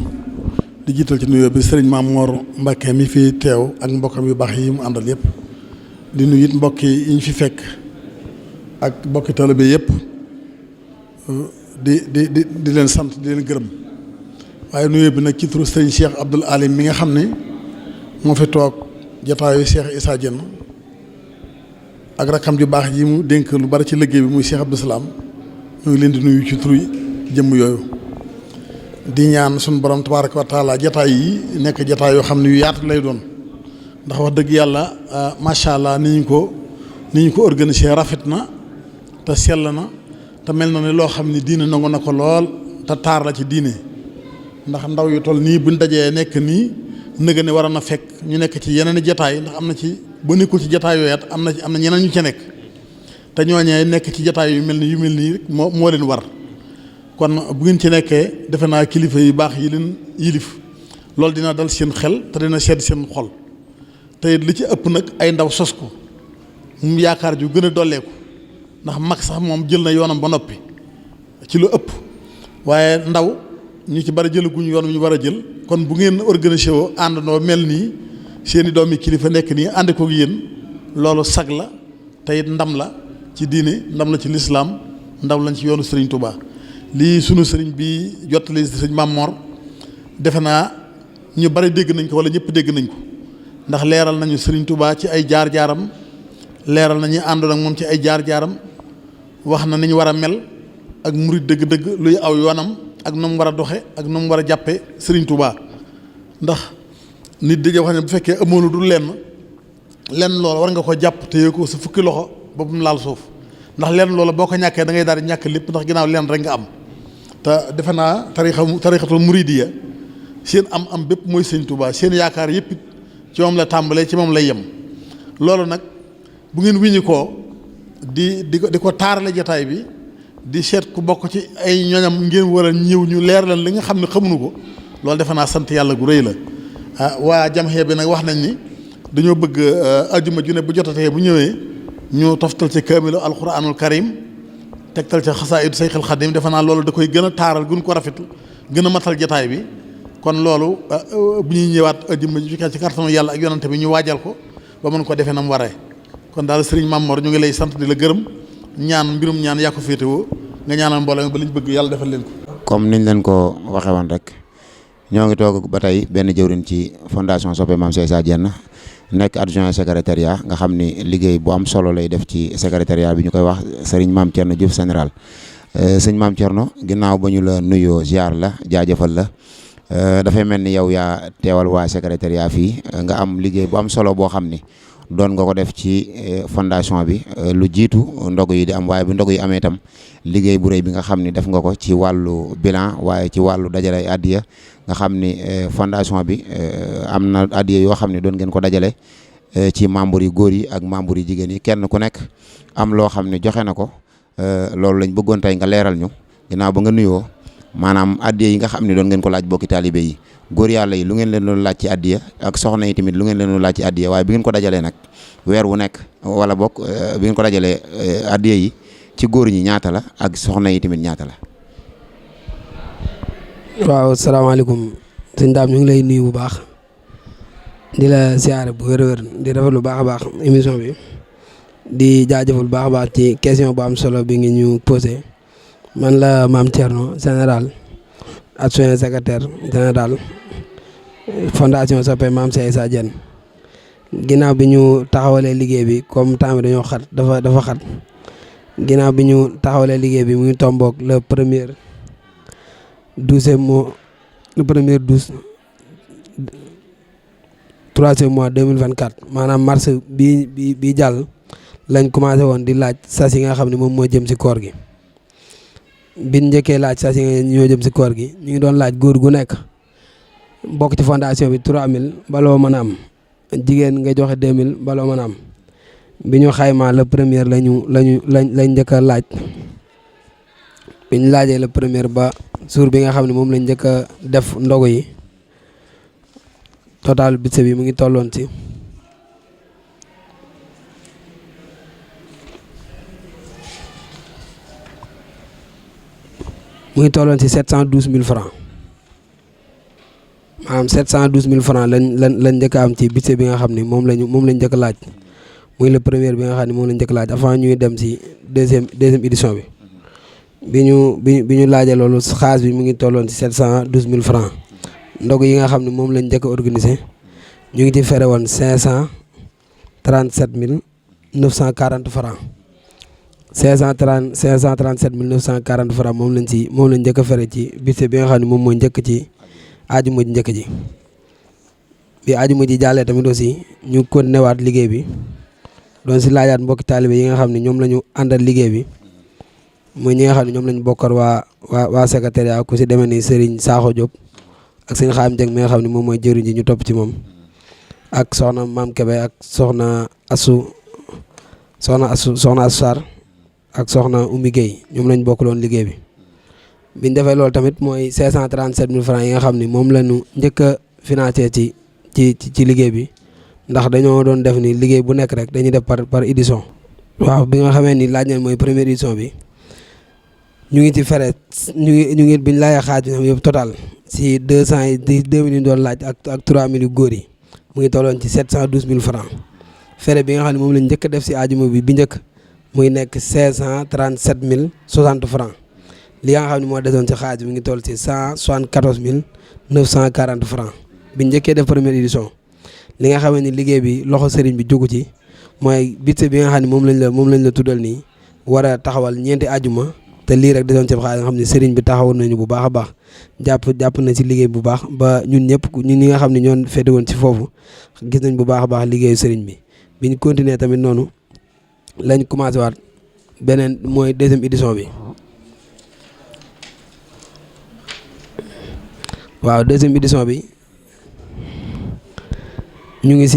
di jiital ci nuyoo bi sëriñ Mamor Mbacke mi fi teew ak mbokkam yu baax yi mu àndal yëpp di nuyu it mbokk yi ñu fi fekk ak mbokki taalibe yëpp di leen sant di leen gërëm waaye nuyoo bi nag ci turu sëriñ Cheikh Abdoul Alim mi nga xam ne moo fi toog jotaayu Cheikh Issa Diène ak rakam ju baax ji mu dénk lu bari ci liggéey bi muy Cheikh Abdou Salaam ñu ngi leen di nuyu ci turu jëmm yooyu di ñaan suñu borom tabaaraka wa taala jataay yi nekk jataay yoo xam ne yu yaatu lay doon ndax wax dëgg yàlla macha allah ni ñu ko organisé rafet na te sell na te mel na ne loo xam ne diine nangu na ko lool te taar la ci diine ndax ndaw yu toll nii buñ dajee nekk nii nëga ne war na fekk ñu nekk ci yeneen i jataay ndax am na ci bu nekkul ci jataay yooyu am na ñeneen ñu ca nekk te ñooñee nekk ci jataay yu mel nii rek moo leen war kon bu ngeen ci nekkee defe naa kilifa yu baax yi leen yilif loolu dina dal seen xel te dina sedd seen xol te it li ci ëpp nag ay ndaw sos ko mu yaakaar ju gën a dolleeku ndax mag sax moom jël na yoonam ba noppi ci lu ëpp waaye ndaw ñu ci bari jëlaguñu yoon ñu war a jël kon bu ngeen organisé woo àndandoo mel nii seeni doomi kilifa nekk nii ànd ko yéen loolu sag la te it ndam la ci diine ndam la ci lislaam ndam lañ ci yoonu Serigne Touba lii sunu sëriñ bi jottali sëriñ Mamor defe naa ñu bari dégg nañ ko wala ñëpp dégg nañ ko ndax leeral nañu Serigne Touba ci ay jaar-jaaram leeral nañu àndoon ak moom ci ay jaar-jaaram wax na ni ñu war a mel ak murid dëgg-dëgg luy aw yoonam ak nu mu war a doxe ak nu mu war a jàppe Serigne Touba ndax nit dañuy wax ne bu fekkee amoonu du lenn loola war nga ko jàpp te ko sa fukki loxo ba mu laal suuf ndax lenn loola boo ko ñàkkee da ngay daal di ñàkk lépp ndax ginnaaw lenn rek nga am te defe naa tarixatul muridiya seen am bépp mooy Serigne Touba seen yaakaar yëpp ci moom la tàmbalee ci moom lay yem loolu nag bu ngeen wiñu koo di ko taarale jataay bi di seet ku bokk ci ay ñoñam ngeen war a ñëw ñu leer leen li nga xam ne xamuñu ko loolu defe naa sant yàlla gu rëy la waa jamxee bi nag wax nañ ni dañoo bëgg ajuma ju ne bu jotatee bu ñëwee ñu toftal ci kaamilu alquranul karim tegtal ci xasaayidu Seyxul Xadim defe naa loolu da koy gën a taaral gën ko rafet gën a matal jataay bi kon loolu bu ñuy ñëwaat ajuma ju ci kàttanu yàlla ak yonante bi ñu waajal ko ba mën ko defee na mu waree kon daal Serigne Mamor ñu ngi lay sant di la gërëm ñaan mbirum ñaan yaa ko féetewoo nga ñaanal mbooloo ba liñ bëgg yàlla defal leen ko. comme niñ leen ko waxee woon rek ñoo ngi toog ba tey benn jëwriñ ci fondation Soppe Mame Cheikh Issa Diène nekk adjoint secrétariat nga xam ni liggéey bu am solo lay def ci secrétariat bi ñu koy wax Serigne Mame Thierno Diouf général sëñ Mame Thierno ginnaaw ba ñu la nuyoo ziar la jaajëfal la dafay mel ni yow yaa teewal waa secrétariat fii nga am liggéey bu am solo boo xam ni doon nga ko def ci fondation bi lu jiitu ndogu yi di am waaye bu ndogu yi amee itam liggéey bu rëy bi nga xam ni def nga ko ci wàllu bilan waaye ci wàllu dajale ay addiya nga xam ni fondation bi am na addiya yoo xam ne doon ngeen ko dajale ci membres yi góor yi ak membres yi jigéen yi kenn ku nekk am loo xam ne joxe na ko loolu lañ bëggoon tey nga leeral ñu ginnaaw ba nga nuyoo maanaam addiya yi nga xam ne doon ngeen ko laaj bokki taalibe yi góor yàlla yi lu ngeen leen doon laaj ci addiya ak soxna yi tamit lu ngeen leen doon laaj ci addiya waaye bi ngeen ko dajalee nag weer wu nekk wala bokk bi ngeen ko dajalee addiya yi ci góor ñi ñaata la ak soxna yi tamit ñaata la. waaw salaamaaleykum sëñ Daam ñu ngi lay nuyu bu baax di la siyaare bu wér-wér di rafetlu lu baax a baax émission bi di jaajëfal bu baax a baax ci question bu am solo bi ngi ñu posé man la Mame Thierno général adjoint secrétaire général fondation Soppe Mame Cheikh Issa Diène ginnaaw bi ñu taxawalee liggéey bi comme temps bi dañoo xat dafa xat ginnaaw bi ñu taxawalee liggéey bi mu ngi tomboog le premier 12e mois le premier 3e mois 2024 maanaam mars bi jàll lañ commencé woon di laaj sas yi nga xam ne moom moo jëm si koor gi biñ njëkkee laaj sas yi nga ñoo jëm si koor gi ñu ngi doon laaj góor gu nekk bokk ci fondation bi 3000 baloo mën a am jigéen nga joxe 2000 baloo mën a am bi ñu xaymaa le premier lañ njëkk a laaj bi ñu laajee le premier ba jour bi nga xam ne moom lañ njëkk a def ndogu yi total budget bi mu ngi tolloon ci mu ngi tolloon ci 712 000 francs maanaam 712 000 francs lañ njëkk a am ci budget bi nga xam ne moom lañ njëkk a laaj muy le premier bi nga xam ne moom lañ njëkk a laaj avant ñuy dem ci deuxième édition bi bi ñu laajee loolu xaalis bi mu ngi tolloon ci 712 000 francs ndog yi nga xam ne moom lañ njëkk a organisé ñu ngi ci fere woon 537 940 francs 537 940 francs moom lañ njëkk a fere ci budget bi nga xam ne moom mooy njëkk ci aajuma ji njëkk ji. bi aajuma ji jàllee tamit aussi ñu continué waat liggéey bi doon si laajaat mbokki taalibe yi nga xam ne ñoom la ñu àndal liggéey bi muy ñi nga xam ne ñoom lañ bokkar waa secrétariat ku si demee ni Serigne Sakho Diop ak sëñ Xaam Dieng mi nga xam ne moom mooy jëriñ ji ñu topp ci moom ak soxna Maam Kebe ak soxna Assou Sarr ak soxna Oumy Gueye ñoom lañ bokkaloon liggéey bi. biñ defee loolu tamit mooy 537 000 francs yi nga xam ne moom la ñu njëkk a financé ci liggéey bi ndax dañoo doon def ni liggéey bu nekk rek dañuy def par édition. waaw bi nga xamee ni laaj nañ mooy première édition bi ñu ngi ci fere ñu ngi biñ laajee xaaj bi yëpp total si 200 yi di 2000 yi doon laaj ak 3000 yu góor yi mu ngi tolloon ci 712 000 francs fere bi nga xam ne moom lañ njëkk a def si aajuma bi njëkk muy nekk 537 060 francs li nga xam ne moo desoon ci xaaj bi mu ngi toll ci 174 940 francs bi njëkkee def première édition. li nga xamee ni liggéey bi loxo sëriñ bi jógu ci mooy budget bi nga xam ne moom lañ la tuddal nii war a taxawal ñeenti ajuma te lii rek desoon ci xaalis nga xam ne sëriñ bi taxawoon nañu bu baax a baax jàpp na ci liggéey bu baax ba ñun ñi nga xam ne ñoon féete woon ci foofu gis nañ bu baax a baax liggéeyu sëriñ bi bi ñu continuer tamit noonu lañ commencé waat beneen mooy deuxième édition bi. waaw deuxième édition bi ñu ngi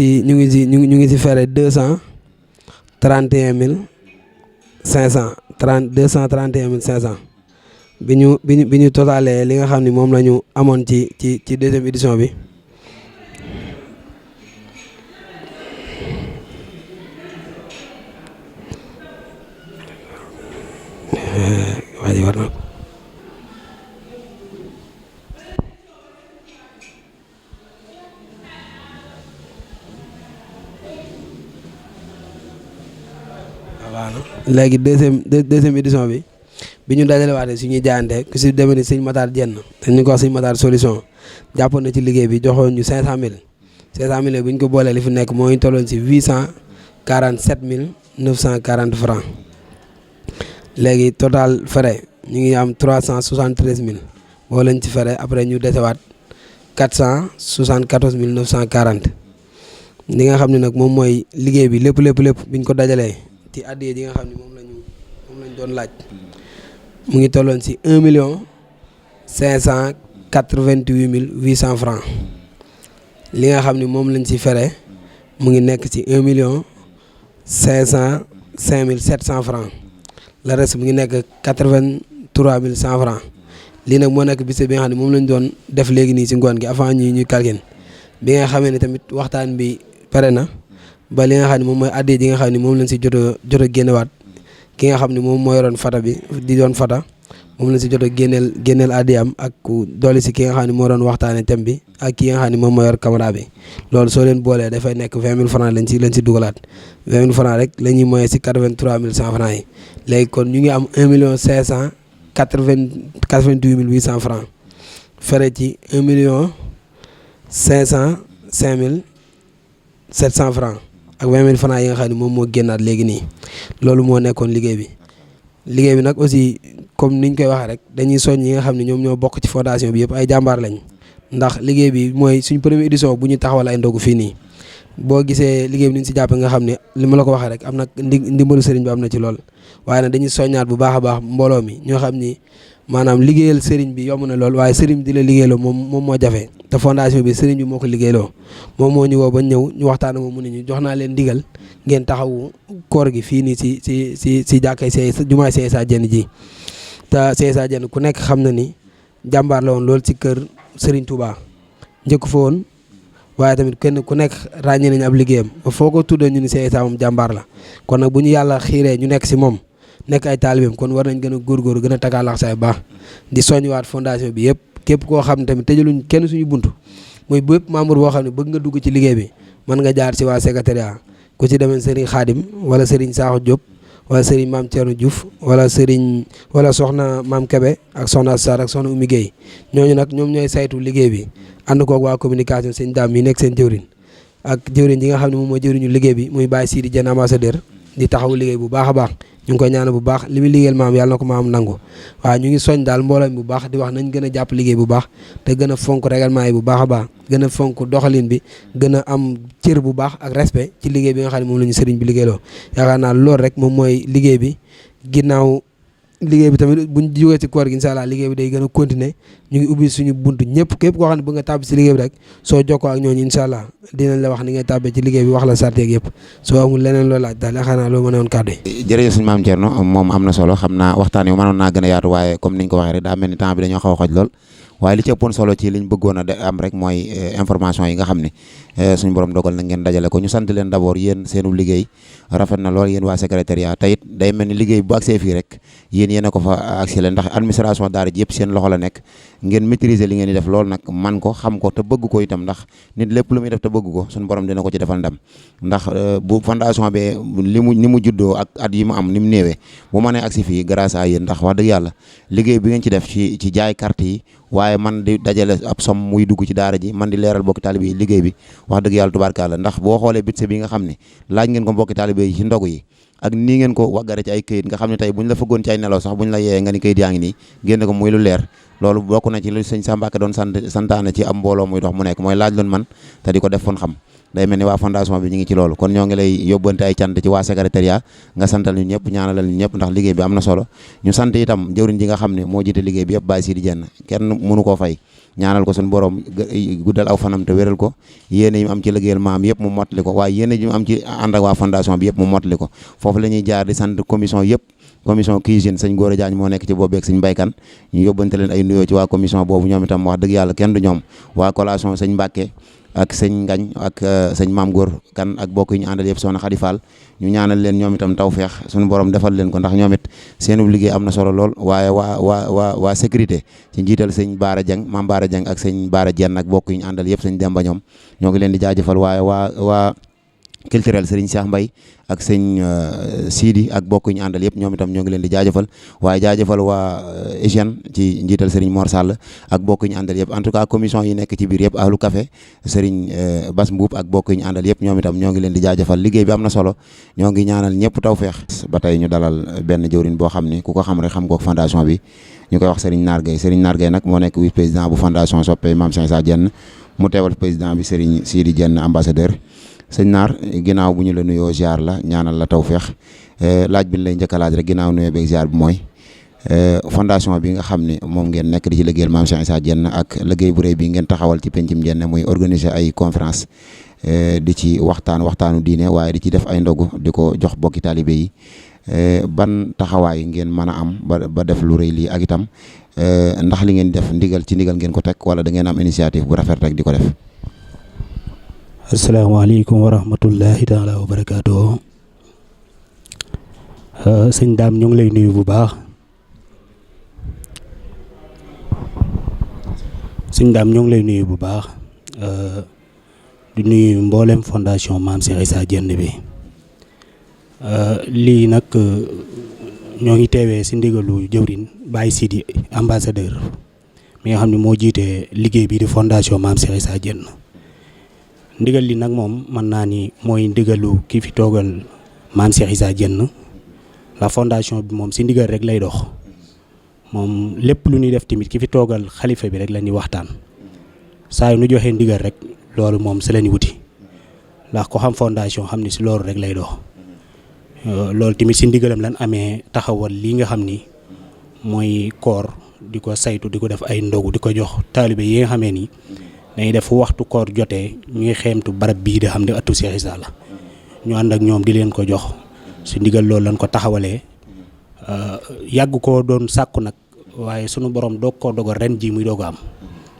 si fere 231 500 500 bi ñu totalee li nga xam ni moom la ñu amoon ci deuxième édition bi waa ji war na léegi deuxième édition bi ñu dajale waatee suñuy jaayante ku si demee ni sëñ Matar Jenn te ñu ko wax sëñ Matar solution jàppoon na ci liggéey bi joxoon ñu 500000 500000 bu ñu ko boolee li fi nekk moo ñu tolloon si 847 940 francs léegi total frais ñu ngi am 373000 boo leen ci frais après ñu desewaat 474 940 li nga xam ne nag moom mooy liggéey bi lépp biñ ko dajalee ci addiya yi nga xam ne moom lañ doon laaj mu ngi tolloon ci 1,588,800 francs li nga xam ne moom lañ ci fere mu ngi nekk ci 1,505,700 francs le reste mu ngi nekk 83,100 francs lii nag moo nekk bis bi nga xam ne moom lañ doon def léegi nii ci ngoon gi avant ñuy calcul bi nga xamee ne tamit waxtaan bi pare na ba li nga xam ne moom mooy addiya ji nga xam ne moom lañ si jot a génnewaat ki nga xam ne moom moo yoroon fata bi di doon fata moom lañ si jot a génneel addiyam ak doole si ki nga xam ne moo doon waxtaane thème bi ak ki nga xam ne moom moo yor caméra bi loolu soo leen boolee dafay nekk 20 000 francs lañ si dugalaat 20 000 francs rek la ñuy moyee si 83 100 francs yi léegi kon ñu ngi am 1,588,800 francs fere ci 1,505,700 francs ak 20 000 francs yi nga xam ne moom moo génnaat léegi nii loolu moo nekkoon liggéey bi nag aussi comme niñ koy waxee rek dañuy soññ yi nga xam ne ñoom ñoo bokk ci fondation bi yëpp ay jàmbaar lañ ndax liggéey bi mooy suñ première édition bu ñu taxawal ay ndogu fii nii boo gisee liggéey bi ni ñu si jàppe nga xam ne li ma la ko waxee rek am na ndimbalu sëriñ bi am na ci lool waaye nag dañuy soññaat bu baax a baax mbooloo mi ñoo xam ni maanaam liggéeyal sëriñ bi yomb na lool waaye sëriñ bi di la liggéeyloo moom moo jafe te fondation bi sëriñ bi moo ko liggéeyloo moom moo ñu woo ba ñëw ñu waxtaan ak moom mu ne ñu jox naa leen ndigal ngeen taxawu koor gi fii nii si jàkkay jumaay CSA Diène ji te CSA Diène ku nekk xam na ni jàmbaar la woon loolu ci kër Serigne Touba njëkk fa woon waaye tamit kenn ku nekk ràññee nañu ab liggéeyam ba foo ko tuddee ñu ni CSA moom jàmbaar la kon nag bu ñu yàlla xiiree ñu nekk si moom nekk ay taalibeem kon war nañ gën a góorgóorlu gën a tagaalax say baax di soññiwaat fondation bi yëpp képp koo xam ne tamit tëjaluñ kenn suñu buntu mooy bépp membre boo xam ne bëgg nga dugg ci liggéey bi mën nga jaar si waa secrétariat ku ci demee Serigne Khadim wala Serigne Sakho Diop wala Serigne Mame Thierno Diouf wala soxna Mame Kebe ak soxna Sarr ak soxna Oumy Gueye ñooñu nag ñoom ñooy saytu liggéey bi ànd koog waa communication seen daam yi nekk seen jëwriñ ak jëwriñ yi nga xam ne moom mooy jëwriñu liggéey bi muy Baye Sidi Diène ambassadeur di taxaw liggéey bu baax a baax ñu ngi koy ñaanal bu baax li muy liggéeyal maam yàlla na ko maam nangu waaw ñu ngi soñ daal mbooloo mi bu baax di wax nañ gën a jàpp liggéey bu baax te gën a fonk règlement yi bu baax a baax gën a fonk doxalin bi gën a am cër bu baax ak respect ci liggéey bi nga xam ne moom la ñu sëriñ bi liggéeyloo yaakaar naa loolu rek moom mooy liggéey bi ginnaaw liggéey bi tamit buñ jógee ci koor gi incha allah liggéey bi day gën a continuer ñu ngi ubbi suñu buntu ñëpp képp koo xam ne bëgg nga tàbbi si liggéey bi rek soo jokkoo ak ñooñu incha allah dinañ la wax ni ngay tàbbee ci liggéey bi wax la sarteeg yëpp soo amul leneen loo laaj daal yaakaar naa loolu ma ne woon kàddu yi. jërëjëf suñu maam Thierno moom am na solo xam naa waxtaan wi mënoon naa gën a yaatu waaye comme niñ ko waxee rek daa mel ni temps bi dañoo xaw a xoj lool waaye li ci ëppoon solo ci liñ bëggoon a am rek mooy information yi nga xam ne suñu borom dogal na ngeen dajale ko ñu sant leen d'abord yéen seenu liggéey rafet na lool yéen waa secrétariat te it day mel ni liggéey bu agsee fii rek yéen a ko fa accéléré ndax administration daara ji yëpp seen loxo la nekk ngeen maîtriser li ngeen di def loolu nag man ko xam ko te bëgg ko itam ndax nit lépp lu muy def te bëgg ko suñu borom dina ko ci defal ndam ndax bu fondation bi ni mu juddoo ak at yi mu am ni mu néewee bu mënee agsi fii grâce à yéen ndax wax dëgg yàlla liggéey bi ngeen ci def ci jaay carte yi waaye man di dajale ab som muy dugg ci daara ji man di leeral bokki taalibe yi liggéey bi wax dëgg yàlla tubaarkàlla ndax boo xoolee budget bi nga xam ne laaj ngeen ko mbokki taalibe yi ci ndogu yi ak nii ngeen ko waggare ci ay këyit nga xam ne tey buñ la fëggoon ci ay nelaw sax buñ la yeeyee nga ni këyit yaa ngi nii génne ko muy lu leer loolu bokk na ci lu sëñ Samba Mbàkke doon santaane ci am mbooloo muy dox mu nekk mooy laaj loon man te di ko def fon xam day mel ni waa fondation bi ñu ngi ci loolu kon ñoo ngi lay yóbbante ay cant ci waa secrétariat nga santal ñu ñëpp ñaanalal ñu ñëpp ndax liggéey bi am na solo ñu sant itam jëwriñ ji nga xam ne moo jiite liggéey bi yëpp Baye Sidi Dieng kenn mënu koo fay ñaanal ko suñu borom guddal aw fanam te wéral ko yéene yi mu am ci liggéeyal maam yëpp mu mottali ko waaye yéene yi mu am ci ànd ak waa fondation bi yëpp mu mottali ko foofu la ñuy jaar di sant commission yëpp commission cuisine sëñ Gora Diagne moo nekk ci boobu ak sëñ Mbaykan ñu yóbbante leen ay nuyoo ci waa commission boobu ñoom itam wax dëgg yàlla kenn du ñoom waa collation sëñ Mbàkke ak sëñ Ngañ ak sëñ Maam Góor Kan ak bokk yi ñu àndal yëpp soxna Xadi Fall ñu ñaanal leen ñoom itam tawfeex suñu borom defal leen ko ndax ñoom it seenu liggéey am na solo lool waaye waa sécurité ci njiital sëñ Baara Dieng Maam Baara Dieng ak sëñ Baara Dieng ak bokk yi ñu àndal yëpp sëñ Demba ñoom ñoo ngi leen di jaajëfal waaye waa culturel Serigne Cheikh Mbaye ak sëñ Sidi ak bokk ñu àndal yëpp ñoom itam ñoo ngi leen di jaajëfal waaye jaajëfal waa hygiène ci njiital Serigne Mor Sall ak bokk ñu àndal yëpp en tout cas commission yi nekk ci biir yëpp ahlu café Serigne Bas Mbuub ak bokk ñu àndal yëpp ñoom itam ñoo ngi leen di jaajëfal liggéey bi am na solo ñoo ngi ñaanal ñëpp tawfeex ba tey ñu dalal benn jëwriñ boo xam ni ku ko xam rek xam ko fondation bi ñu koy wax Serigne Nar Gueye nag moo nekk vice président bu fondation soppe Mame Cheikh Issa Diène mu teewal président bi Serigne Sidi Diène ambassadeur sëñ Naar ginnaaw bu ñu la nuyoo ziar la ñaanal la tawféex laaj bi lay njëkk a laaj rek ginnaaw nuyoo beeg ziar bi mooy fondation bi nga xam ne moom ngeen nekk di ci liggéeyal Mame Cheikh Issa Diène ak liggéey bu rëy bi ngeen taxawal ci pencum Diène muy organiser ay conférence di ci waxtaanu diine waaye di ci def ay ndogu di ko jox bokki taalibe yi ban taxawaay ngeen mën a am ba def lu rëy lii ak itam ndax li ngeen def ndigal ngeen ko teg wala da ngeen am initiative bu rafet rek di ko def. asalaamaaleykum wa rahmatullahi taala wa barakaatu sëñ Daam ñu ngi lay nuyu bu baax di nuyu mboolem fondation Mame Cheikh Issa Diène bi lii nag ñoo ngi teewee si ndigalu jëwriñ Baye Sidi ambassadeur mi nga xam ne moo jiite liggéey bi di fondation Mame Cheikh Issa Diène ndigal li nag moom mën naa ni mooy ndigalu ki fi toogal Mame Cheikh Issa Diène la fondation bi moom si ndigal rek lay dox moom lépp lu ñuy def tamit ki fi toogal xalifa bi rek la ñuy waxtaan saa yu nu joxee ndigal rek loolu moom si la ñuy wuti ndax ko xam fondation xam ni si loolu rek lay dox loolu tamit si ndigalam lan amee taxawal lii nga xam ni mooy koor di ko saytu di ko def ay ndogu di ko jox taalibe yi nga xamee ni dañuy def waxtu koor jotee ñuy xeemtu barab bii de xam ne atu Cheikh Issa la ñu ànd ak ñoom di leen ko jox si ndigal loolu lañ ko taxawalee yàgg koo doon sàkku nag waaye sunu borom doog koo dogal ren ji muy doog am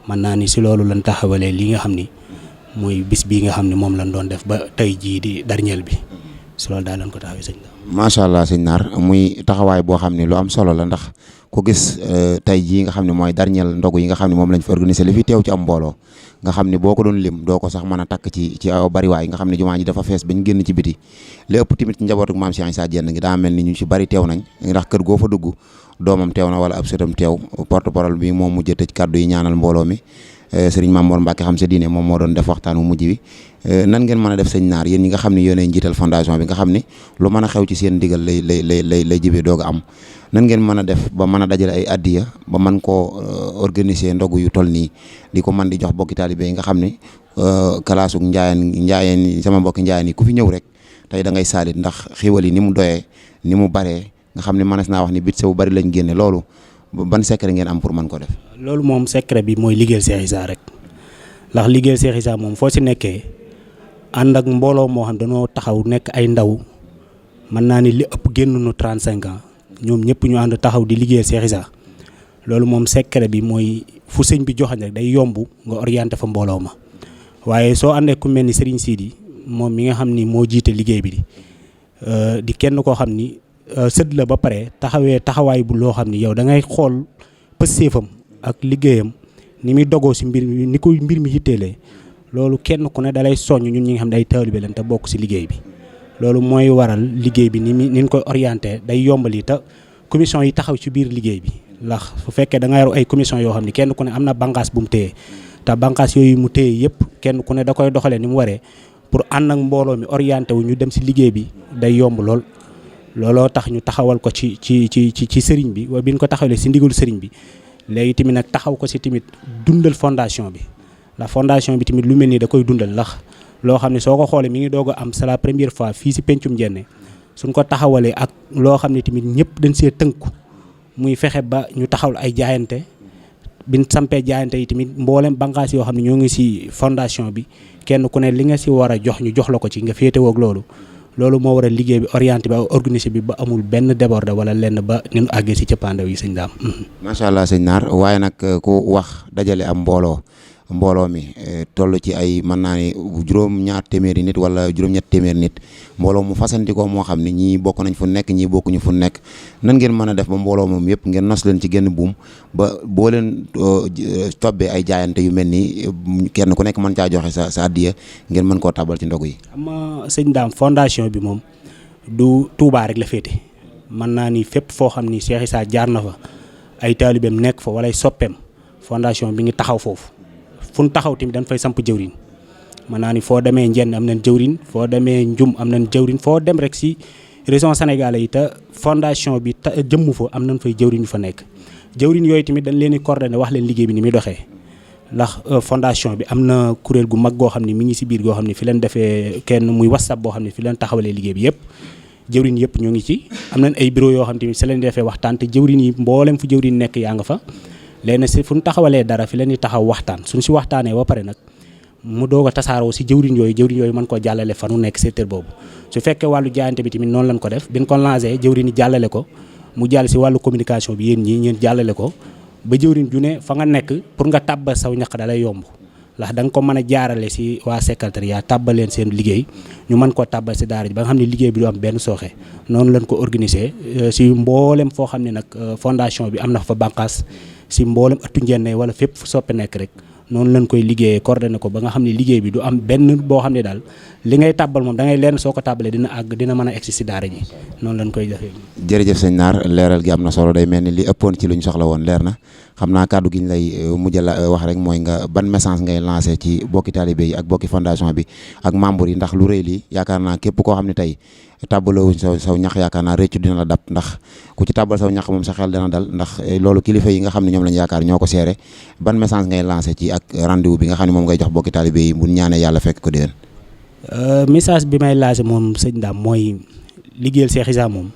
mën naa ni si loolu lañ taxawalee li nga xam ni mooy bis bii nga xam ne moom lañ doon def ba tey jii di dernier bi si loolu daal lañ ko taxawee sëñ Naar. macha allah sëñ Naar muy taxawaay boo xam ne lu am solo la ndax ku gis tey jii nga xam ne mooy dernier ndogu yi nga xam ne moom lañ fi organisé li fi teew ci am mbooloo nga xam ne boo ko doon lim doo ko sax mën a takk ci aw bariwaay nga xam ne jumaa ji dafa fees bañ génn ci biti li ëpp tamit ci njabootu Mame Cheikh Issa Diène ngi daa mel ni ñu ci bari teew nañ ndax kër goo fa dugg doomam teew na wala ab sëtam teew porte-parole bi moom mujj tëj kàddu yi ñaanal mbooloo mi sëriñ Mamour Mbacke xam sa diine moom moo doon def waxtaan wu mujj bi nan ngeen mën a def sëñ Naar yéen ñi nga xam ne yéenay njiital fondation bi nga xam ni lu mën a xew ci seen ndigal lay jibee doog a am nan ngeen mën a def ba mën a dajale ay addiya ba mën koo organiser ndogu yu toll nii di ko mën di jox bokki taalibe yi nga xam ni kalaasug njaayeen sama mbokki njaayeen yi ku fi ñëw rek tey da ngay saalit ndax xiwal yi ni mu doyee ni mu baree nga xam ne mënees naa wax ni bit bu bari lañ génne loolu ban secret ngeen am pour mën ko def. loolu moom secret bi mooy liggéeyal Cheikh Issa rek ndax liggéeyal Cheikh Issa moom foo si nekkee ànd ak mbooloo moo xam dañoo taxaw nekk ay ndaw mën naa ni li ëpp génn nu 35 ans ñoom ñëpp ñu ànd taxaw di liggéeyal Cheikh Issa loolu moom secret bi mooy fu sëñ bi joxañ rek day yomb nga orienté fa mbooloo ma waaye soo àndee ku mel ni Serigne Sidi moom mi nga xam ni moo jiite liggéey bi di kenn koo xam ni sët la ba pare taxawaay bu loo xam ni yow da ngay xool pëstéefam ak liggéeyam ni muy dogoo si mbir mi ni ko mbir mi yitteelee loolu kenn ku ne dalay soññ ñun ñi nga xam ne ay taalibe lañ te bokk si liggéey bi loolu mooy waral liggéey bi ni ñu koy orienté day yombali te commission yi taxaw ci biir liggéey bi ndax su fekkee da nga yor ay commission yoo xam ni kenn ku ne am na bànqaas bu mu téye te bànqaas yooyu mu téye yëpp kenn ku ne da koy doxalee ni mu waree pour ànd ak mbooloo mi orienté wu ñu dem si liggéey bi day yomb lool looloo tax ñu taxawal ko ci sëriñ bi waaye bi ñu ko taxawalee si ndigalu sëriñ bi léegi tamit nag taxaw ko si tamit dundal fondation bi la fondation bi tamit lu mel nii da koy dundal ndax loo xam ne soo ko xoolee mi ngi doog a am c'est la première fois fii si pencum Njenne suñ ko taxawalee ak loo xam ne tamit ñëpp dañ see tënku muy fexe ba ñu taxawal ay jaayante biñ sampee jaayante yi tamit mboolem bànqaas yoo xam ne ñoo ngi si fondation bi kenn ku ne li nga si war a jox ñu jox la ko ci nga féetewoog loolu moo war a liggéey bi orienté bi ak organisé bi ba amul benn débordé wala lenn ba ni ñu àggee si cappaandaw yi sëñ Daam. macha allah sëñ Naar waaye nag ku wax dajale am mbooloo mi toll ci ay mën naa ne juróom-ñaar téeméeri nit wala juróom-ñett téeméeri nit mbooloo mu fasantikoo moo xam ne ñii bokk nañ fu nekk ñii bokkuñu fu nekk nan ngeen mën a def ba mbooloo moom yëpp ngeen nos leen ci genn buum ba boo leen tobbee ay jaayante yu mel nii kenn ku nekk mën caa joxe sa addiya ngeen mën koo tabal ci ndogu yi. xam nga sëñ Daam fondation bi moom du Touba rek la féete mën naa ni fépp foo xam ni Cheikh Issa jaar na fa ay taalibeem nekk fa wala ay soppeem fondation bi ngi taxaw foofu. fu ñu taxaw tamit dañ fay samp jëwriñ mën naa ni foo demee Njenne am nañ jëwriñ foo demee Njum am nañ jëwriñ foo dem rek si région sénégalais yi te fondation bi jëmmu fa am nañ fay jëwriñ yu fa nekk jëwriñ yooyu tamit dañ leen di coordonné wax leen liggéey bi ni muy doxee ndax fondation bi am na kuréel gu mag goo xam ne mi ngi si biir goo xam ne fi leen defee kenn muy whatsapp boo xam ne fi leen taxawalee liggéey bi yëpp jëwriñ yëpp ñoo ngi ci am nañ ay bureau yoo xam tamit si leen defee waxtaan te jëwriñ yi mboolem fu jëwriñ nekk yaa nga fa léegi si fu ñu taxawalee dara fi leen di taxaw waxtaan suñ si waxtaanee ba pare nag mu doog a tasaaroo si jëwriñ yooyu mën koo jàllale fa nu nekk secteur boobu su fekkee wàllu jaayante bi tamit noonu lañ ko def biñ ko lancé jëwriñ yi jàllale ko mu jàll si wàllu communication bi yéen ñii ngeen jàllale ko ba jëwriñ ju ne fa nga nekk pour nga tàbbal saw ñaq da lay yomb ndax da nga ko mën a jaarale si waa secrétariat tàbbal leen seen liggéey ñu mën koo tàbbal si daara ji ba nga xam ne liggéey bi du am benn sooxe noonu lañ ko organisé si mboolem foo xam ne nag fondation bi am na fa bànqaas si mboolem ëttu Njenne wala fépp fu soppe nekk rek noonu lañ koy liggéeyee coordonné ko ba nga xam ne liggéey bi du am benn boo xam ne daal li ngay tàbbal moom da ngay leen soo ko tàbbalee dina àgg dina mën a egsi si daara ji noonu lañ koy defee. jërëjëf sëñ Naar leeral gi am na solo day mel ni li ëppoon ci lu ñu soxla woon leer na xam naa kàddu gi ñu lay mujjal wax rek mooy nga ban message ngay lancé ci bokki talibé yi ak bokki fondation bi ak membre yi ndax lu rëy lii yaakaar naa képp koo xam ne tey tàbbaloo saw ñax yaakaar naa réccu dina la dab ndax ku ci tàbbal saw ñax moom sa xel dana dal ndax loolu kilifa yi nga xam ne ñoom lañu yaakaar ñoo ko seere ban message ngay lancé ci ak rendez-vous bi nga xam ne moom ngay jox bokki talibé yi bu ñaanee yàlla fekk ko déwén. message bi may lancé moom sëñ Dame mooy liggéeyal Cheikh Issa moom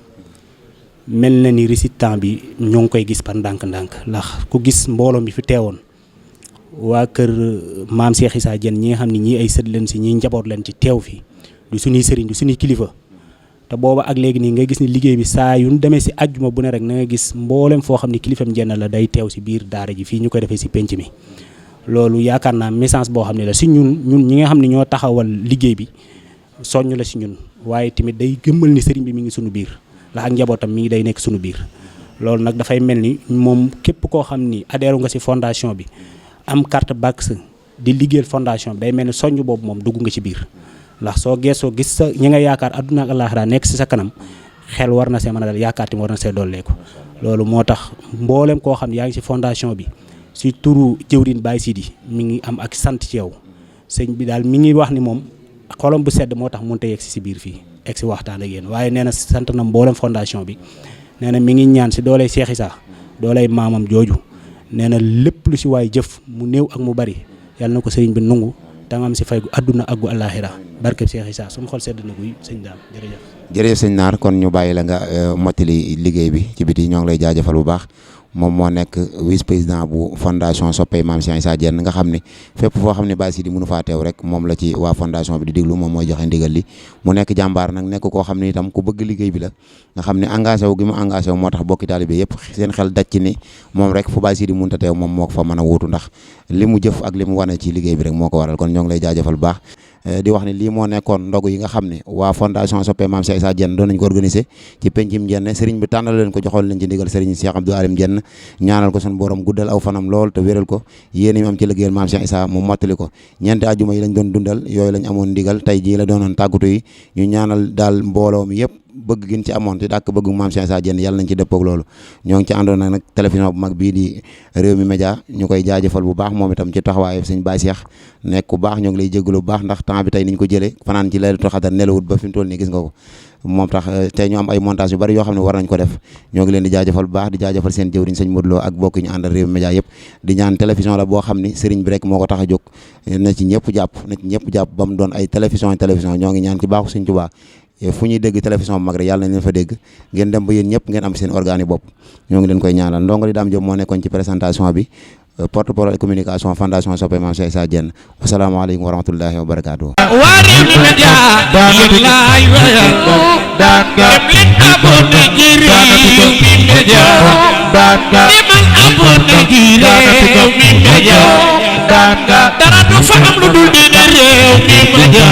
mel na ni résultat bi ñoo ngi koy gis par ndànk-ndànk ndax ku gis mbooloo mi fi teewoon waa kër maam Cheikh Issa Diène ñi nga xam ne ñii ay sët leen si ñii njaboot leen ci teew fi du suñuy sëriñ du suñuy kilifa te booba ak léegi nii nga gis ni liggéey bi saa yu ñu demee si àjjuma bu ne rek na nga gis mboolem foo xam ne kilifam Njenne la day teew si biir daara ji fii ñu koy defee si penc mi loolu yaakaar naa message boo xam ne la si ñun ñi nga xam ne ñoo taxawal liggéey bi soññ la si ñun waaye tamit day gëmmal ni sëriñ bi mi ngi suñu biir ndax ak njabootam mi ngi day nekk suñu biir loolu nag dafay mel ni moom képp koo xam ni adhéré nga si fondation bi am carte BACS di liggéeyal fondation bi day mel ni soññ boobu moom dugg nga ci biir ndax soo geesoo gis sa ñi nga yaakaar adduna ak àllaaxira nekk si sa kanam xel war na see mën a dal yaakaar tamit war na see dolleeku loolu moo tax mboolem koo xam ne yaa ngi si fondation bi si turu jëwrin Baye Sidi mi ngi am ak sant ci yow sëñ bi daal mi ngi wax ni moom xolam bu sedd moo tax mënut a yegg si biir fii egg si waxtaan ak yéen waaye nee na sant na mboolem fondation bi nee na mi ngi ñaan si dooley Cheikh Issa dooley maamam jooju nee na lépp lu si waay jëf mu néew ak mu bari yàlla na ko sëriñ bi nungu da nga am si fay gu àdduna ak gu àllaaxira barkeb Cheikh Issa su ma xol sedd na guy sëñ daam jërëjëf. jërëjëf sëñ Naar kon ñu bàyyi la nga mottali liggéey bi ci biti ñoo ngi lay jaajëfal bu baax moom moo nekk vice président bu fondation soppey Maam Cheikh Issa Diène nga xam ne fépp foo xam ne Baye Sidi mënu faa teew rek moom la ci waa fondation bi di déglu moom mooy joxe ndigal li mu nekk jàmbaar nag nekk koo xam ne itam ku bëgg liggéey bi la nga xam ne engagé wu gi mu engagé wu moo tax bokki taalibe yëpp seen xel daj ci ni moom rek fu Baye Sidi mënut a teew moom moo ko fa mën a wuutu ndax li mu jëf ak li mu wane ci liggéey bi rek moo ko waral kon ñoo ngi lay jaajëfal bu baax di wax ne lii moo nekkoon ndogu yi nga xam ne waa fondation soppey Maam Cheikh Issa Diène doon nañ ko organisé ci pencim Diène sëriñ bi tànnal leen ko joxoon leen ci ndigal sëriñ Cheikh Abdou Alim Diène ñaanal ko suñu borom guddal aw fanam lool te wéral ko yéen am ci liggéeyal Maam Cheikh Issa mu mottali ko ñeenti ajuma yi lañ doon dundal yooyu lañ amoon ndigal tey jii la doonoon tàggatu yi ñu ñaanal daal mbooloo mi yëpp bëgg gin ci amoon te dàkk bëgg Maam Cheikh Issa Diène yàlla nañ ci dëppoog loolu ñoo ngi ci àndoon nag télévision bu mag bii di Rewmi Média ñu koy jaajëfal bu baax moom itam ci taxawaayu sëñ Baye Cheikh nekk ku baax ñoo ngi lay jégalu bu baax ndax temps bi tey niñ ko jëlee fanaan ci Laylatul Qadr nelawut ba fi mu toll nii gis nga ko moom tax tey ñu am ay montage yu bari yoo xam ne war nañ ko def ñoo ngi leen di jaajëfal bu baax di jaajëfal seen jëwriñ sëñ Modou Lo ak bokk ñu àndal Rewmi Média yëpp di ñaan télévision la boo xam ni sëriñ bi rek moo ko tax a jóg na ci ñëpp jàpp ba mu doon ay télévision ñoo ngi ñaan ci baaxu sëñ Tuubaa fu ñuy dégg télévision bu mag rek yàlla nañ leen fa dégg ngeen dem ba yéen ñëpp ngeen am seen organe bopp ñoo ngi leen koy ñaanal ndongo li Dame Diop moo nekkoon ci présentation bi porte-parole communication fondation soppey Maam Cheikh Issa Diène wasalaamaaleykum wa rahmatullahi wa barakaatuh Rewmi Média yéen laay wayal dem leen abonné ci Rewmi Média demal abonné ci Rewmi Média dara du fa am lu dul di Rewmi Média